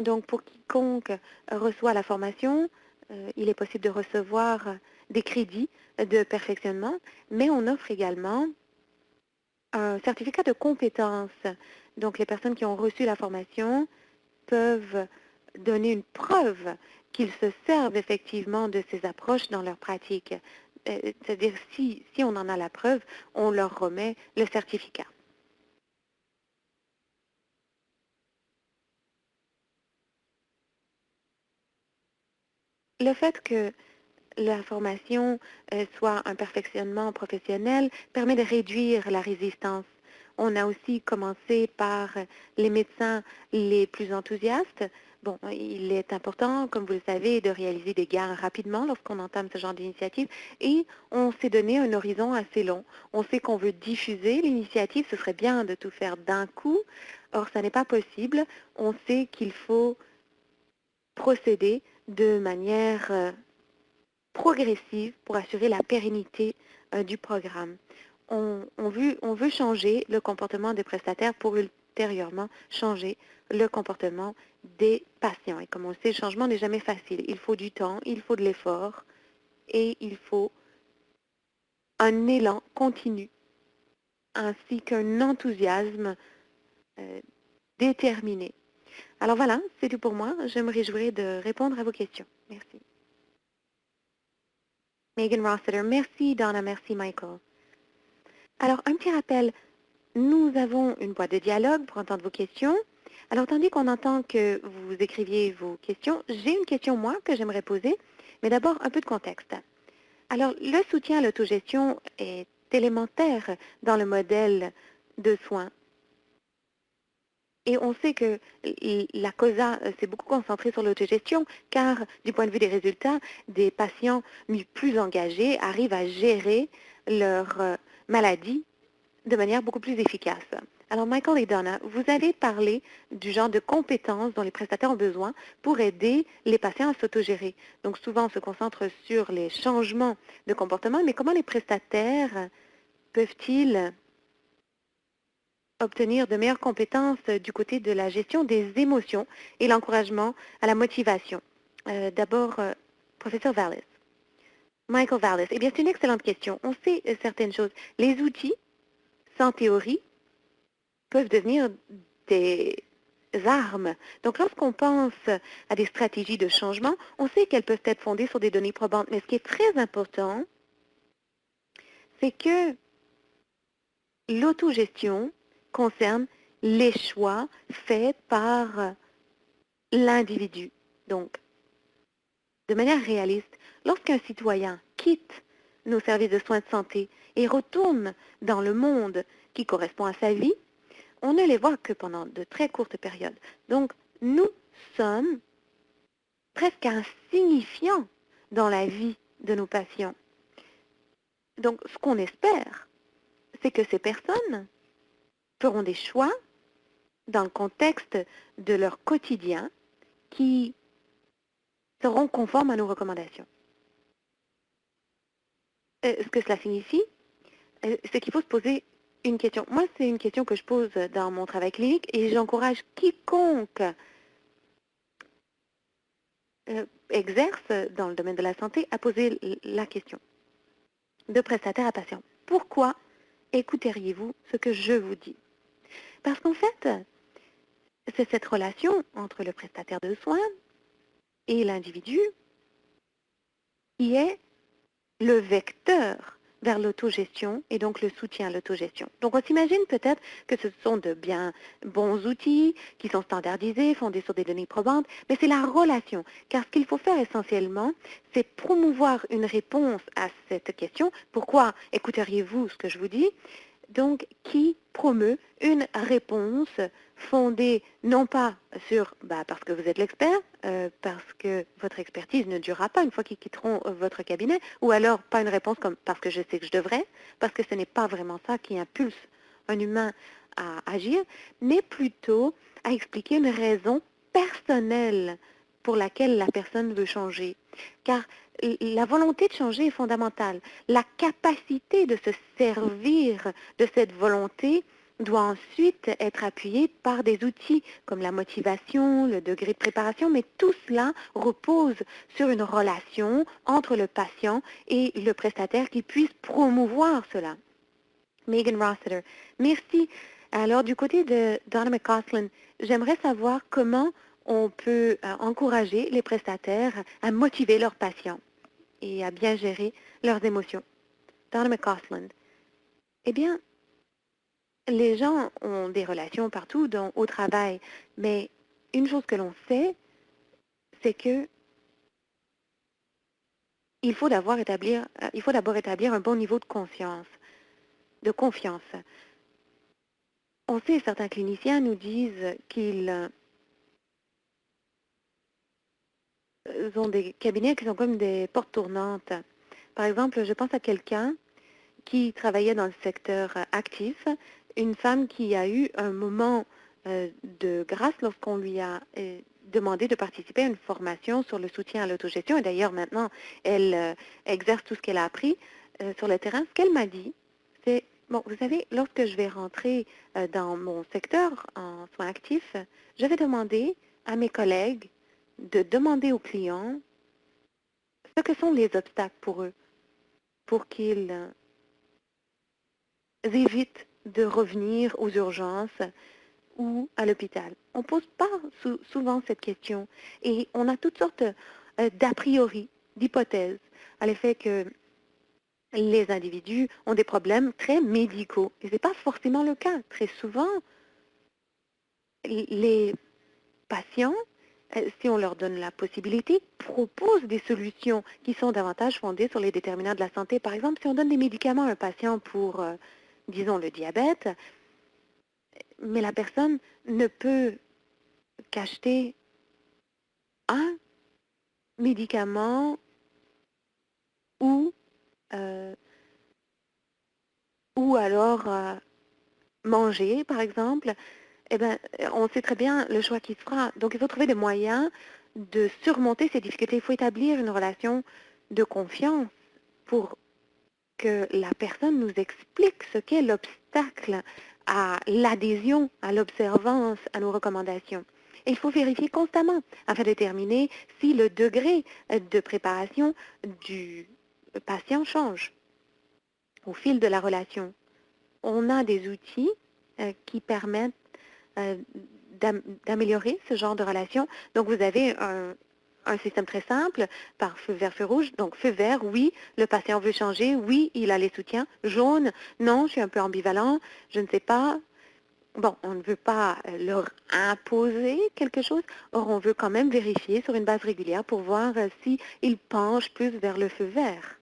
Donc, pour quiconque reçoit la formation, il est possible de recevoir des crédits de perfectionnement, mais on offre également un certificat de compétence. Donc, les personnes qui ont reçu la formation peuvent donner une preuve qu'ils se servent effectivement de ces approches dans leur pratique. C'est-à-dire, si on en a la preuve, on leur remet le certificat. Le fait que la formation soit un perfectionnement professionnel permet de réduire la résistance. On a aussi commencé par les médecins les plus enthousiastes. Bon, il est important, comme vous le savez, de réaliser des gains rapidement lorsqu'on entame ce genre d'initiative et on s'est donné un horizon assez long. On sait qu'on veut diffuser l'initiative, ce serait bien de tout faire d'un coup. Or, ça n'est pas possible. On sait qu'il faut procéder de manière progressive pour assurer la pérennité du programme. On veut changer le comportement des prestataires pour ultérieurement changer le comportement des patients. Et comme on le sait, le changement n'est jamais facile. Il faut du temps, il faut de l'effort et il faut un élan continu ainsi qu'un enthousiasme euh, déterminé. Alors voilà, c'est tout pour moi. Je me réjouirai de répondre à vos questions. Merci. Megan Rossiter, merci Donna, merci Michael. Alors, un petit rappel, nous avons une boîte de dialogue pour entendre vos questions. Alors, tandis qu'on entend que vous écriviez vos questions, j'ai une question, moi, que j'aimerais poser, mais d'abord un peu de contexte. Alors, le soutien à l'autogestion est élémentaire dans le modèle de soins. Et on sait que la COSA s'est beaucoup concentrée sur l'autogestion, car du point de vue des résultats, des patients plus engagés arrivent à gérer leur maladie de manière beaucoup plus efficace. Alors, Michael et Donna, vous avez parlé du genre de compétences dont les prestataires ont besoin pour aider les patients à s'autogérer. Donc, souvent, on se concentre sur les changements de comportement, mais comment les prestataires peuvent-ils obtenir de meilleures compétences du côté de la gestion des émotions et l'encouragement à la motivation? D'abord, professeur Vallis. Michael Vallis. Eh bien, c'est une excellente question. On sait certaines choses. Les outils, sans théorie, peuvent devenir des armes. Donc, lorsqu'on pense à des stratégies de changement, on sait qu'elles peuvent être fondées sur des données probantes. Mais ce qui est très important, c'est que l'autogestion concerne les choix faits par l'individu. Donc, de manière réaliste, lorsqu'un citoyen quitte nos services de soins de santé et retourne dans le monde qui correspond à sa vie, on ne les voit que pendant de très courtes périodes. Donc, nous sommes presque insignifiants dans la vie de nos patients. Donc, ce qu'on espère, c'est que ces personnes feront des choix dans le contexte de leur quotidien qui seront conformes à nos recommandations. Ce que cela signifie, c'est qu'il faut se poser une question. Moi, c'est une question que je pose dans mon travail clinique et j'encourage quiconque exerce dans le domaine de la santé à poser la question de prestataire à patient. Pourquoi écouteriez-vous ce que je vous dis? Parce qu'en fait, c'est cette relation entre le prestataire de soins et l'individu qui est le vecteur vers l'autogestion et donc le soutien à l'autogestion. Donc on s'imagine peut-être que ce sont de bien bons outils qui sont standardisés, fondés sur des données probantes, mais c'est la relation. Car ce qu'il faut faire essentiellement, c'est promouvoir une réponse à cette question. Pourquoi écouteriez-vous ce que je vous dis? Donc, qui promeut une réponse fondée non pas sur parce que vous êtes l'expert, parce que votre expertise ne durera pas une fois qu'ils quitteront votre cabinet, ou alors pas une réponse comme parce que je sais que je devrais, parce que ce n'est pas vraiment ça qui impulse un humain à agir, mais plutôt à expliquer une raison personnelle pour laquelle la personne veut changer. Car la volonté de changer est fondamentale. La capacité de se servir de cette volonté doit ensuite être appuyée par des outils comme la motivation, le degré de préparation, mais tout cela repose sur une relation entre le patient et le prestataire qui puisse promouvoir cela. Megan Rossiter, merci. Alors, du côté de Donna McCausland, j'aimerais savoir comment on peut encourager les prestataires à motiver leurs patients et à bien gérer leurs émotions. Donna McCausland. Eh bien, les gens ont des relations partout au travail, mais une chose que l'on sait, c'est que il faut d'abord établir un bon niveau de confiance. On sait, certains cliniciens nous disent qu'ils ont des cabinets qui sont comme des portes tournantes. Par exemple, je pense à quelqu'un qui travaillait dans le secteur actif, une femme qui a eu un moment de grâce lorsqu'on lui a demandé de participer à une formation sur le soutien à l'autogestion. Et d'ailleurs, maintenant, elle exerce tout ce qu'elle a appris sur le terrain. Ce qu'elle m'a dit, c'est, bon, vous savez, lorsque je vais rentrer dans mon secteur en soins actifs, je vais demander à mes collègues de demander aux clients ce que sont les obstacles pour eux, pour qu'ils évitent de revenir aux urgences ou à l'hôpital. On ne pose pas souvent cette question et on a toutes sortes d'a priori, d'hypothèses à l'effet que les individus ont des problèmes très médicaux. Et ce n'est pas forcément le cas. Très souvent, les patients, si on leur donne la possibilité, proposent des solutions qui sont davantage fondées sur les déterminants de la santé. Par exemple, si on donne des médicaments à un patient pour, disons, le diabète, mais la personne ne peut qu'acheter un médicament ou, euh, ou alors manger, par exemple, eh bien, on sait très bien le choix qui se fera. Donc, il faut trouver des moyens de surmonter ces difficultés. Il faut établir une relation de confiance pour que la personne nous explique ce qu'est l'obstacle à l'adhésion, à l'observance, à nos recommandations. Et il faut vérifier constamment afin de déterminer si le degré de préparation du patient change au fil de la relation. On a des outils qui permettent euh, d'améliorer ce genre de relation. Donc, vous avez un système très simple par feu vert, feu rouge. Donc, feu vert, oui, le patient veut changer, oui, il a les soutiens. Jaune, non, je suis un peu ambivalent, je ne sais pas. Bon, on ne veut pas leur imposer quelque chose, or on veut quand même vérifier sur une base régulière pour voir s'ils penchent plus vers le feu vert.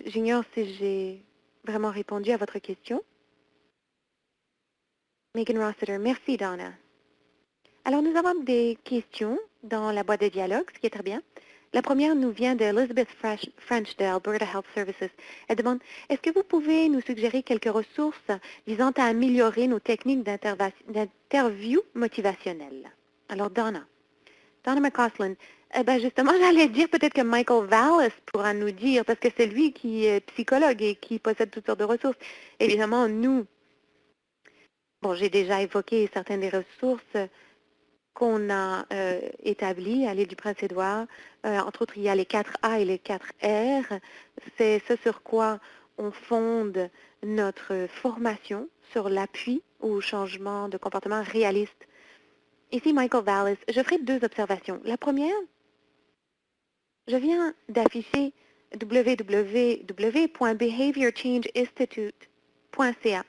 J'ignore si j'ai vraiment répondu à votre question. Megan Rossiter, merci Donna. Alors, nous avons des questions dans la boîte de dialogue, ce qui est très bien. La première nous vient d'Elizabeth French de Alberta Health Services. Elle demande, est-ce que vous pouvez nous suggérer quelques ressources visant à améliorer nos techniques d'interview motivationnelle? Alors, Donna McCausland, eh ben justement, j'allais dire peut-être que Michael Vallis pourra nous dire, parce que c'est lui qui est psychologue et qui possède toutes sortes de ressources. Évidemment, nous, bon, j'ai déjà évoqué certaines des ressources qu'on a établi à l'île du Prince-Édouard. Entre autres, il y a les 4A et les 4R. C'est ce sur quoi on fonde notre formation sur l'appui au changement de comportement réaliste. Ici, Michael Vallis, je ferai deux observations. La première, je viens d'afficher www.behaviorchangeinstitute.ca.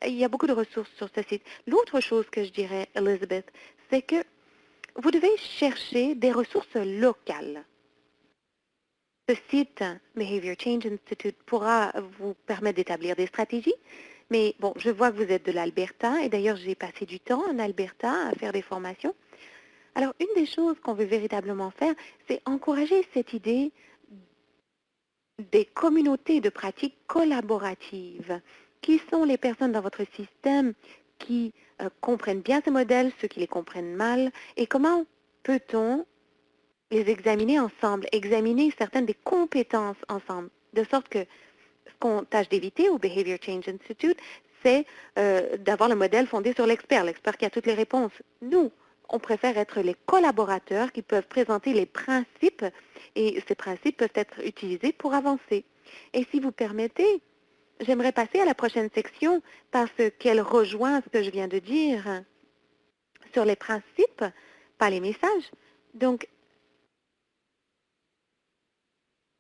Il y a beaucoup de ressources sur ce site. L'autre chose que je dirais, Elizabeth, c'est que vous devez chercher des ressources locales. Ce site, Behavior Change Institute, pourra vous permettre d'établir des stratégies. Mais bon, je vois que vous êtes de l'Alberta et d'ailleurs, j'ai passé du temps en Alberta à faire des formations. Alors, une des choses qu'on veut véritablement faire, c'est encourager cette idée des communautés de pratiques collaboratives. Qui sont les personnes dans votre système qui comprennent bien ces modèles, ceux qui les comprennent mal, et comment peut-on les examiner ensemble, examiner certaines des compétences ensemble, de sorte que ce qu'on tâche d'éviter au Behavior Change Institute, c'est d'avoir le modèle fondé sur l'expert qui a toutes les réponses. Nous, on préfère être les collaborateurs qui peuvent présenter les principes et ces principes peuvent être utilisés pour avancer. Et si vous permettez, j'aimerais passer à la prochaine section parce qu'elle rejoint ce que je viens de dire sur les principes, pas les messages. Donc,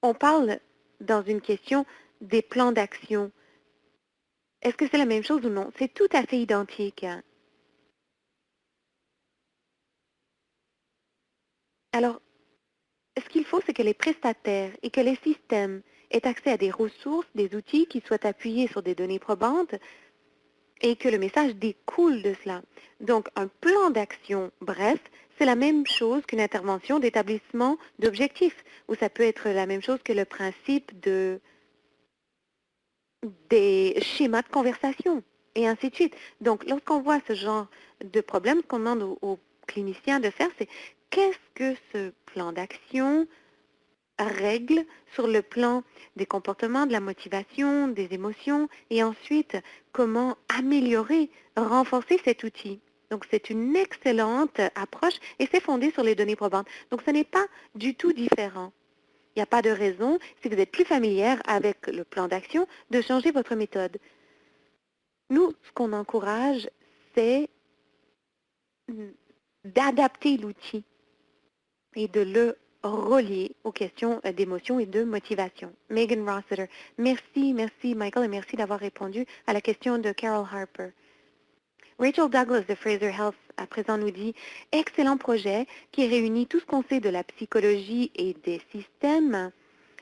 on parle dans une question des plans d'action. Est-ce que c'est la même chose ou non? C'est tout à fait identique. Alors, ce qu'il faut, c'est que les prestataires et que les systèmes aient accès à des ressources, des outils qui soient appuyés sur des données probantes et que le message découle de cela. Donc, un plan d'action, bref, c'est la même chose qu'une intervention d'établissement d'objectifs, ou ça peut être la même chose que le principe des schémas de conversation, et ainsi de suite. Donc, lorsqu'on voit ce genre de problème, ce qu'on demande aux cliniciens de faire, c'est qu'est-ce que ce plan d'action règle sur le plan des comportements, de la motivation, des émotions, et ensuite comment améliorer, renforcer cet outil. Donc, c'est une excellente approche et c'est fondé sur les données probantes. Donc, ce n'est pas du tout différent. Il n'y a pas de raison, si vous êtes plus familière avec le plan d'action, de changer votre méthode. Nous, ce qu'on encourage, c'est d'adapter l'outil et de le relier aux questions d'émotion et de motivation. Megan Rossiter, merci Michael et merci d'avoir répondu à la question de Carol Harper. Rachel Douglas de Fraser Health à présent nous dit excellent projet qui réunit tout ce qu'on sait de la psychologie et des systèmes.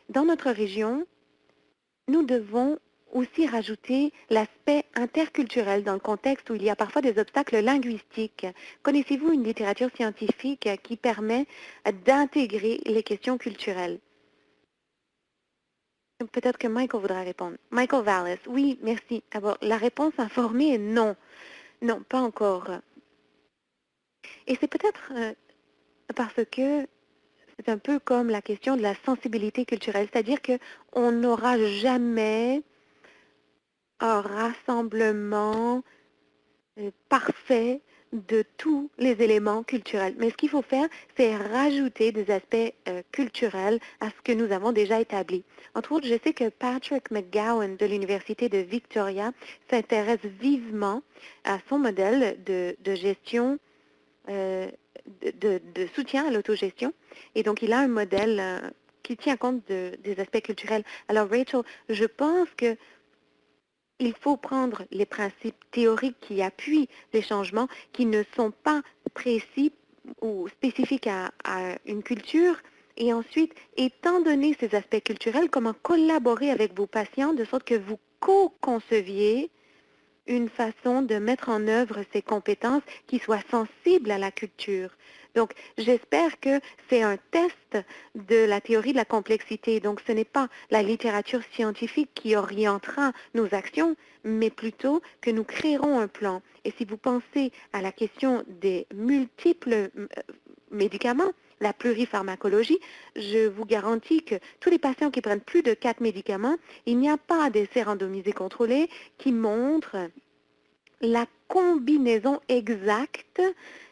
Dans notre région, nous devons aussi rajouter l'aspect interculturel dans le contexte où il y a parfois des obstacles linguistiques. Connaissez-vous une littérature scientifique qui permet d'intégrer les questions culturelles? Peut-être que Michael voudra répondre. Michael Vallis, oui, merci. Alors, la réponse informée est non. Non, pas encore. Et c'est peut-être parce que c'est un peu comme la question de la sensibilité culturelle, c'est-à-dire qu'on n'aura jamais un rassemblement parfait de tous les éléments culturels. Mais ce qu'il faut faire, c'est rajouter des aspects culturels à ce que nous avons déjà établi. Entre autres, je sais que Patrick McGowan de l'Université de Victoria s'intéresse vivement à son modèle de gestion, de soutien à l'autogestion. Et donc, il a un modèle qui tient compte des aspects culturels. Alors, Rachel, je pense que il faut prendre les principes théoriques qui appuient les changements qui ne sont pas précis ou spécifiques à une culture et ensuite, étant donné ces aspects culturels, comment collaborer avec vos patients de sorte que vous co-conceviez une façon de mettre en œuvre ces compétences qui soient sensibles à la culture. Donc, j'espère que c'est un test de la théorie de la complexité. Donc, ce n'est pas la littérature scientifique qui orientera nos actions, mais plutôt que nous créerons un plan. Et si vous pensez à la question des multiples médicaments, la pluripharmacologie, je vous garantis que tous les patients qui prennent plus de 4 médicaments, il n'y a pas d'essai randomisé contrôlé qui montre la combinaison exacte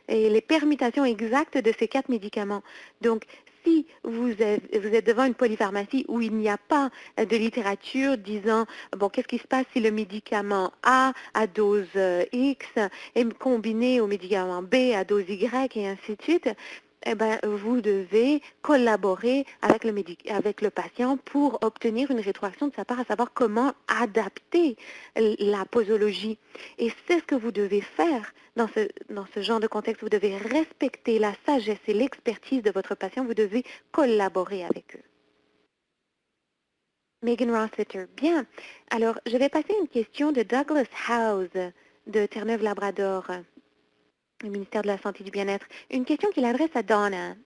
et les permutations exactes de ces 4 médicaments. Donc, si vous êtes devant une polypharmacie où il n'y a pas de littérature disant, bon, qu'est-ce qui se passe si le médicament A à dose X est combiné au médicament B à dose Y et ainsi de suite, eh ben, vous devez collaborer avec le patient pour obtenir une rétroaction de sa part, à savoir comment adapter la posologie. Et c'est ce que vous devez faire dans ce genre de contexte. Vous devez respecter la sagesse et l'expertise de votre patient. Vous devez collaborer avec eux. Megan Rossiter. Bien. Alors, je vais passer une question de Douglas House de Terre-Neuve-Labrador, le ministère de la Santé et du Bien-être. Une question qu'il adresse à Donna.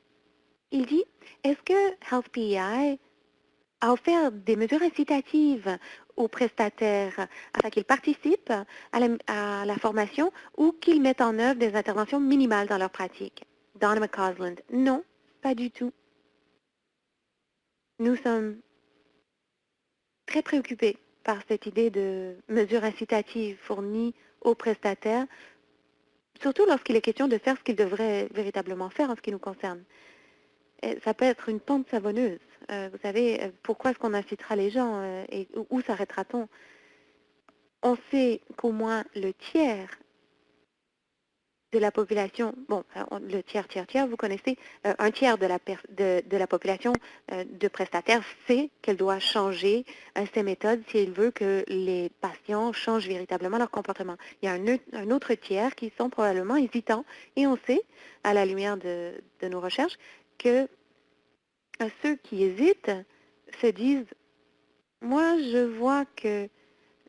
Il dit, est-ce que HealthPI a offert des mesures incitatives aux prestataires afin qu'ils participent à la formation ou qu'ils mettent en œuvre des interventions minimales dans leur pratique? Donna McCausland, non, pas du tout. Nous sommes très préoccupés par cette idée de mesures incitatives fournies aux prestataires, surtout lorsqu'il est question de faire ce qu'ils devraient véritablement faire en ce qui nous concerne. Ça peut être une pente savonneuse. Vous savez, pourquoi est-ce qu'on incitera les gens et où s'arrêtera-t-on? On sait qu'au moins le tiers de la population, bon, le tiers, vous connaissez, un tiers de la population de prestataires sait qu'elle doit changer ses méthodes si elle veut que les patients changent véritablement leur comportement. Il y a un autre tiers qui sont probablement hésitants et on sait, à la lumière de nos recherches, que ceux qui hésitent se disent, moi je vois que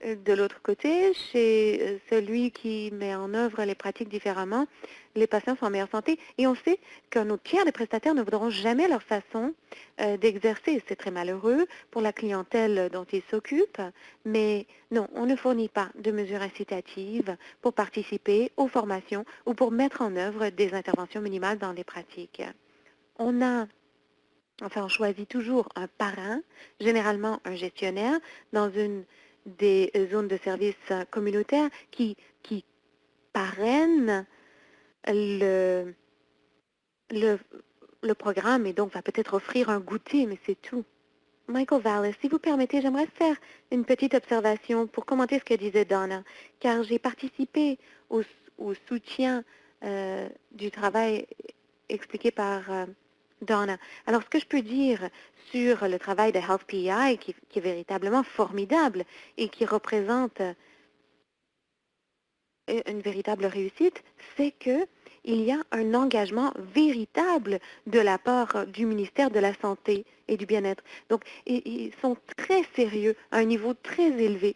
De l'autre côté, chez celui qui met en œuvre les pratiques différemment, les patients sont en meilleure santé et on sait qu'un autre tiers des prestataires ne voudront jamais leur façon d'exercer. C'est très malheureux pour la clientèle dont ils s'occupent, mais non, on ne fournit pas de mesures incitatives pour participer aux formations ou pour mettre en œuvre des interventions minimales dans les pratiques. On a on choisit toujours un parrain, généralement un gestionnaire, dans une des zones de service communautaires qui parraine le, le, le programme et donc va peut-être offrir un goûter, mais c'est tout. Michael Vallis, si vous permettez, j'aimerais faire une petite observation pour commenter ce que disait Donna, car j'ai participé au soutien du travail expliqué par Donna. Alors, ce que je peux dire sur le travail de Health PI, qui est véritablement formidable et qui représente une véritable réussite, c'est que il y a un engagement véritable de la part du ministère de la Santé et du Bien-être. Donc, ils sont très sérieux, à un niveau très élevé.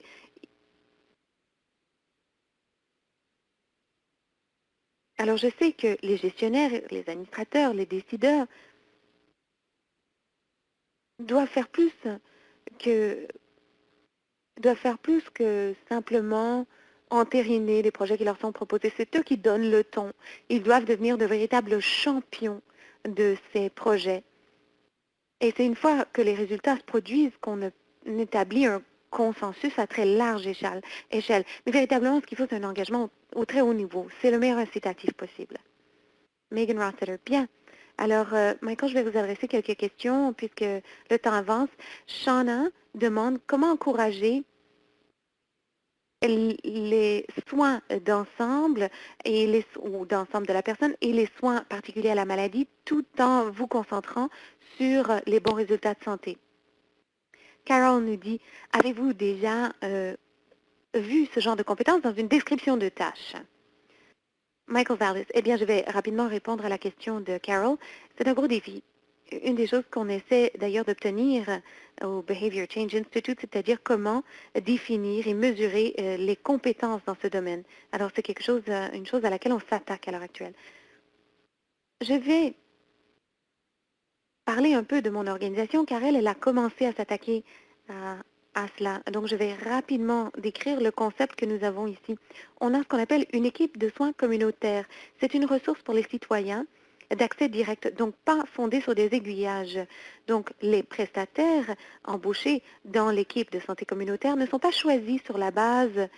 Alors, je sais que les gestionnaires, les administrateurs, les décideurs doivent faire plus que simplement entériner les projets qui leur sont proposés. C'est eux qui donnent le ton. Ils doivent devenir de véritables champions de ces projets. Et c'est une fois que les résultats se produisent qu'on établit un consensus à très large échelle. Mais véritablement, ce qu'il faut, c'est un engagement au très haut niveau. C'est le meilleur incitatif possible. Megan Rossiter, bien. Alors, Michael, je vais vous adresser quelques questions puisque le temps avance. Shauna demande comment encourager les soins d'ensemble ou d'ensemble de la personne et les soins particuliers à la maladie tout en vous concentrant sur les bons résultats de santé. Carol nous dit, avez-vous déjà vu ce genre de compétences dans une description de tâche? Michael Vallis, eh bien, je vais rapidement répondre à la question de Carol. C'est un gros défi. Une des choses qu'on essaie d'ailleurs d'obtenir au Behavior Change Institute, c'est-à-dire comment définir et mesurer les compétences dans ce domaine. Alors, c'est une chose à laquelle on s'attaque à l'heure actuelle. Je vais parler un peu de mon organisation car elle a commencé à s'attaquer à cela. Donc, je vais rapidement décrire le concept que nous avons ici. On a ce qu'on appelle une équipe de soins communautaires. C'est une ressource pour les citoyens d'accès direct, donc pas fondée sur des aiguillages. Donc, les prestataires embauchés dans l'équipe de santé communautaire ne sont pas choisis sur la base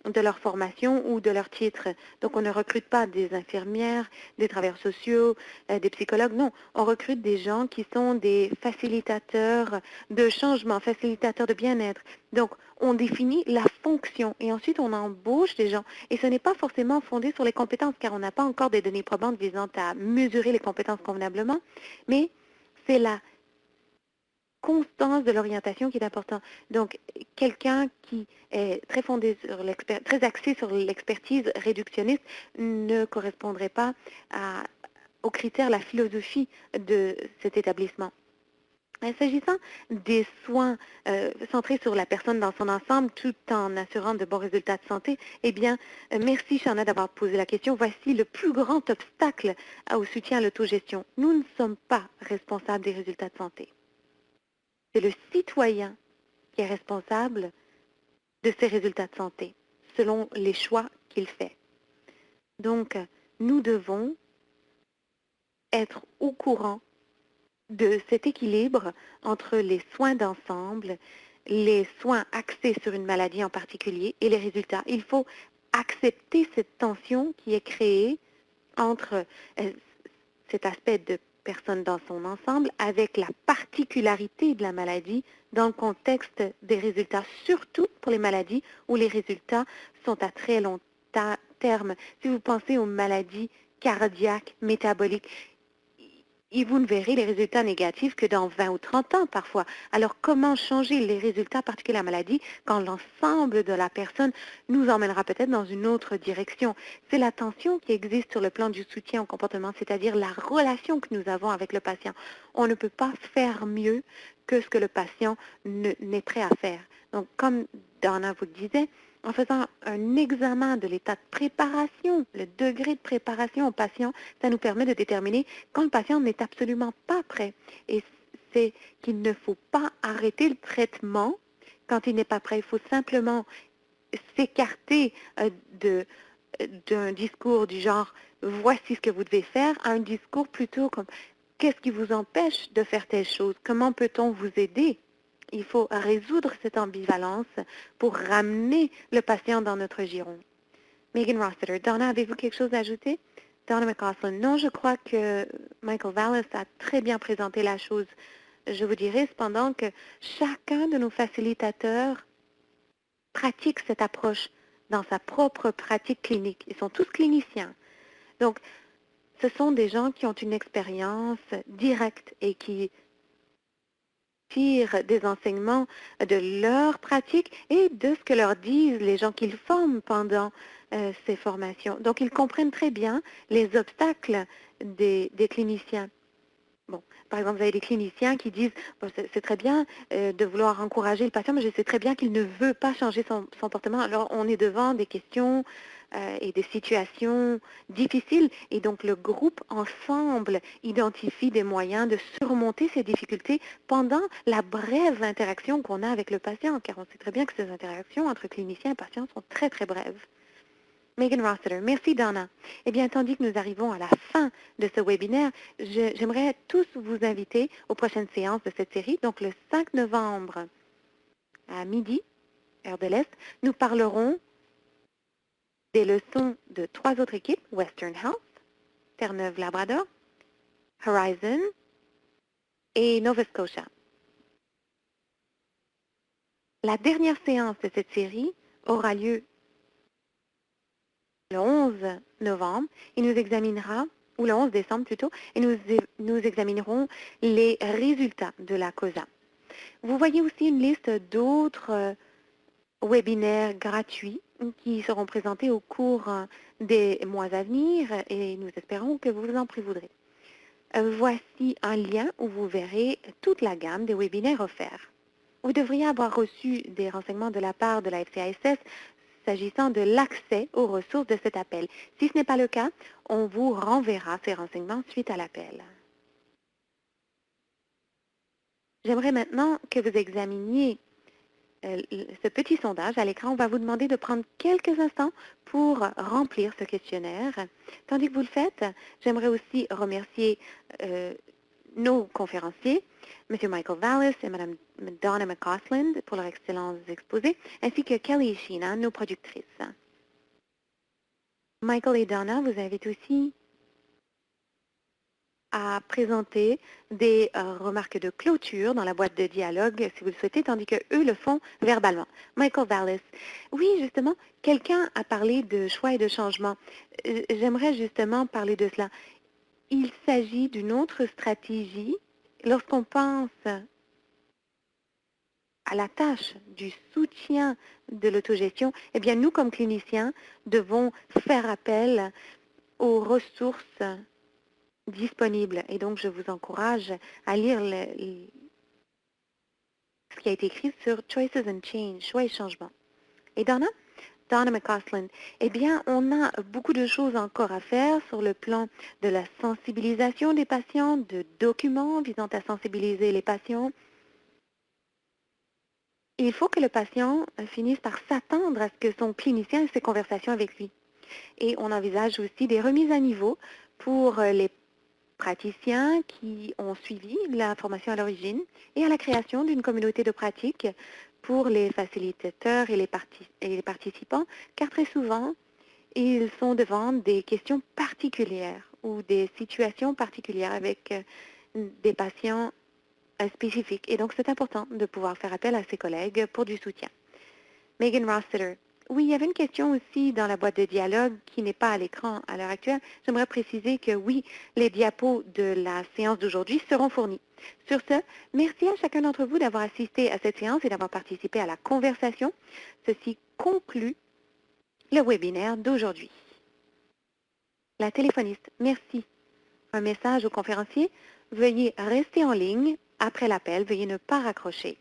de leur formation ou de leur titre. Donc, on ne recrute pas des infirmières, des travailleurs sociaux, des psychologues. Non, on recrute des gens qui sont des facilitateurs de changement, facilitateurs de bien-être. Donc, on définit la fonction et ensuite on embauche des gens. Et ce n'est pas forcément fondé sur les compétences car on n'a pas encore des données probantes visant à mesurer les compétences convenablement, mais c'est la constance de l'orientation qui est important. Donc, quelqu'un qui est très fondé sur très axé sur l'expertise réductionniste ne correspondrait pas aux critères, la philosophie de cet établissement. S'agissant des soins centrés sur la personne dans son ensemble, tout en assurant de bons résultats de santé, eh bien, merci Shana d'avoir posé la question. Voici le plus grand obstacle au soutien à l'autogestion. Nous ne sommes pas responsables des résultats de santé. C'est le citoyen qui est responsable de ses résultats de santé, selon les choix qu'il fait. Donc, nous devons être au courant de cet équilibre entre les soins d'ensemble, les soins axés sur une maladie en particulier et les résultats. Il faut accepter cette tension qui est créée entre cet aspect de personne dans son ensemble avec la particularité de la maladie dans le contexte des résultats, surtout pour les maladies où les résultats sont à très long terme. Si vous pensez aux maladies cardiaques, métaboliques, et vous ne verrez les résultats négatifs que dans 20 ou 30 ans parfois. Alors, comment changer les résultats particuliers de la maladie quand l'ensemble de la personne nous emmènera peut-être dans une autre direction? C'est la tension qui existe sur le plan du soutien au comportement, c'est-à-dire la relation que nous avons avec le patient. On ne peut pas faire mieux que ce que le patient n'est prêt à faire. Donc, comme Donna vous le disait, en faisant un examen de l'état de préparation, le degré de préparation au patient, ça nous permet de déterminer quand le patient n'est absolument pas prêt. Et c'est qu'il ne faut pas arrêter le traitement quand il n'est pas prêt. Il faut simplement s'écarter d'un discours du genre voici ce que vous devez faire à un discours plutôt comme qu'est-ce qui vous empêche de faire telle chose? Comment peut-on vous aider? Il faut résoudre cette ambivalence pour ramener le patient dans notre giron. Megan Rossiter, Donna, avez-vous quelque chose à ajouter? Donna McCausland, non, je crois que Michael Vallis a très bien présenté la chose. Je vous dirais cependant que chacun de nos facilitateurs pratique cette approche dans sa propre pratique clinique. Ils sont tous cliniciens. Donc, ce sont des gens qui ont une expérience directe et qui tirent des enseignements de leur pratique et de ce que leur disent les gens qu'ils forment pendant ces formations. Donc, ils comprennent très bien les obstacles des cliniciens. Bon, par exemple, vous avez des cliniciens qui disent bon, c'est très bien de vouloir encourager le patient, mais je sais très bien qu'il ne veut pas changer son comportement. Alors, on est devant des questions et des situations difficiles. Et donc, le groupe ensemble identifie des moyens de surmonter ces difficultés pendant la brève interaction qu'on a avec le patient, car on sait très bien que ces interactions entre cliniciens et patients sont très, très brèves. Megan Rossiter, merci Donna. Eh bien, tandis que nous arrivons à la fin de ce webinaire, j'aimerais tous vous inviter aux prochaines séances de cette série. Donc, le 5 novembre à midi, heure de l'Est, nous parlerons des leçons de 3 autres équipes, Western Health, Terre-Neuve-Labrador, Horizon et Nova Scotia. La dernière séance de cette série aura lieu le 11 novembre et nous examinera, ou le 11 décembre plutôt, et nous examinerons les résultats de la COSA. Vous voyez aussi une liste d'autres webinaires gratuits qui seront présentés au cours des mois à venir et nous espérons que vous vous en prévaudrez. Voici un lien où vous verrez toute la gamme des webinaires offerts. Vous devriez avoir reçu des renseignements de la part de la FCISS s'agissant de l'accès aux ressources de cet appel. Si ce n'est pas le cas, on vous renverra ces renseignements suite à l'appel. J'aimerais maintenant que vous examiniez ce petit sondage à l'écran. On va vous demander de prendre quelques instants pour remplir ce questionnaire. Tandis que vous le faites, j'aimerais aussi remercier nos conférenciers, M. Michael Vallis et Mme Donna McCausland pour leur excellents exposés, ainsi que Kelly et Sheena, nos productrices. Michael et Donna vous invitent aussi à présenter des remarques de clôture dans la boîte de dialogue, si vous le souhaitez, tandis qu'eux le font verbalement. Michael Vallis. Oui, justement, quelqu'un a parlé de choix et de changement. J'aimerais justement parler de cela. Il s'agit d'une autre stratégie lorsqu'on pense à la tâche du soutien de l'autogestion. Eh bien, nous, comme cliniciens, devons faire appel aux ressources disponibles. Et donc, je vous encourage à lire ce qui a été écrit sur Choices and Change, choix et changement. Et Donna McCausland, eh bien, on a beaucoup de choses encore à faire sur le plan de la sensibilisation des patients, de documents visant à sensibiliser les patients. Il faut que le patient finisse par s'attendre à ce que son clinicien ait ses conversations avec lui. Et on envisage aussi des remises à niveau pour les praticiens qui ont suivi la formation à l'origine et à la création d'une communauté de pratique pour les facilitateurs et les participants, car très souvent, ils sont devant des questions particulières ou des situations particulières avec des patients spécifiques. Et donc, c'est important de pouvoir faire appel à ses collègues pour du soutien. Megan Rossiter. Oui, il y avait une question aussi dans la boîte de dialogue qui n'est pas à l'écran à l'heure actuelle. J'aimerais préciser que oui, les diapos de la séance d'aujourd'hui seront fournis. Sur ce, merci à chacun d'entre vous d'avoir assisté à cette séance et d'avoir participé à la conversation. Ceci conclut le webinaire d'aujourd'hui. La téléphoniste, merci. Un message au conférencier. Veuillez rester en ligne après l'appel. Veuillez ne pas raccrocher.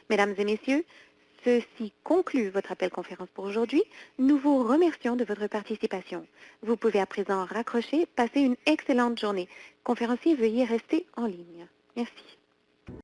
Mesdames et messieurs, Ceci conclut votre appel conférence pour aujourd'hui. Nous vous remercions de votre participation. Vous pouvez à présent raccrocher. Passez une excellente journée. Conférencier, veuillez rester en ligne. Merci.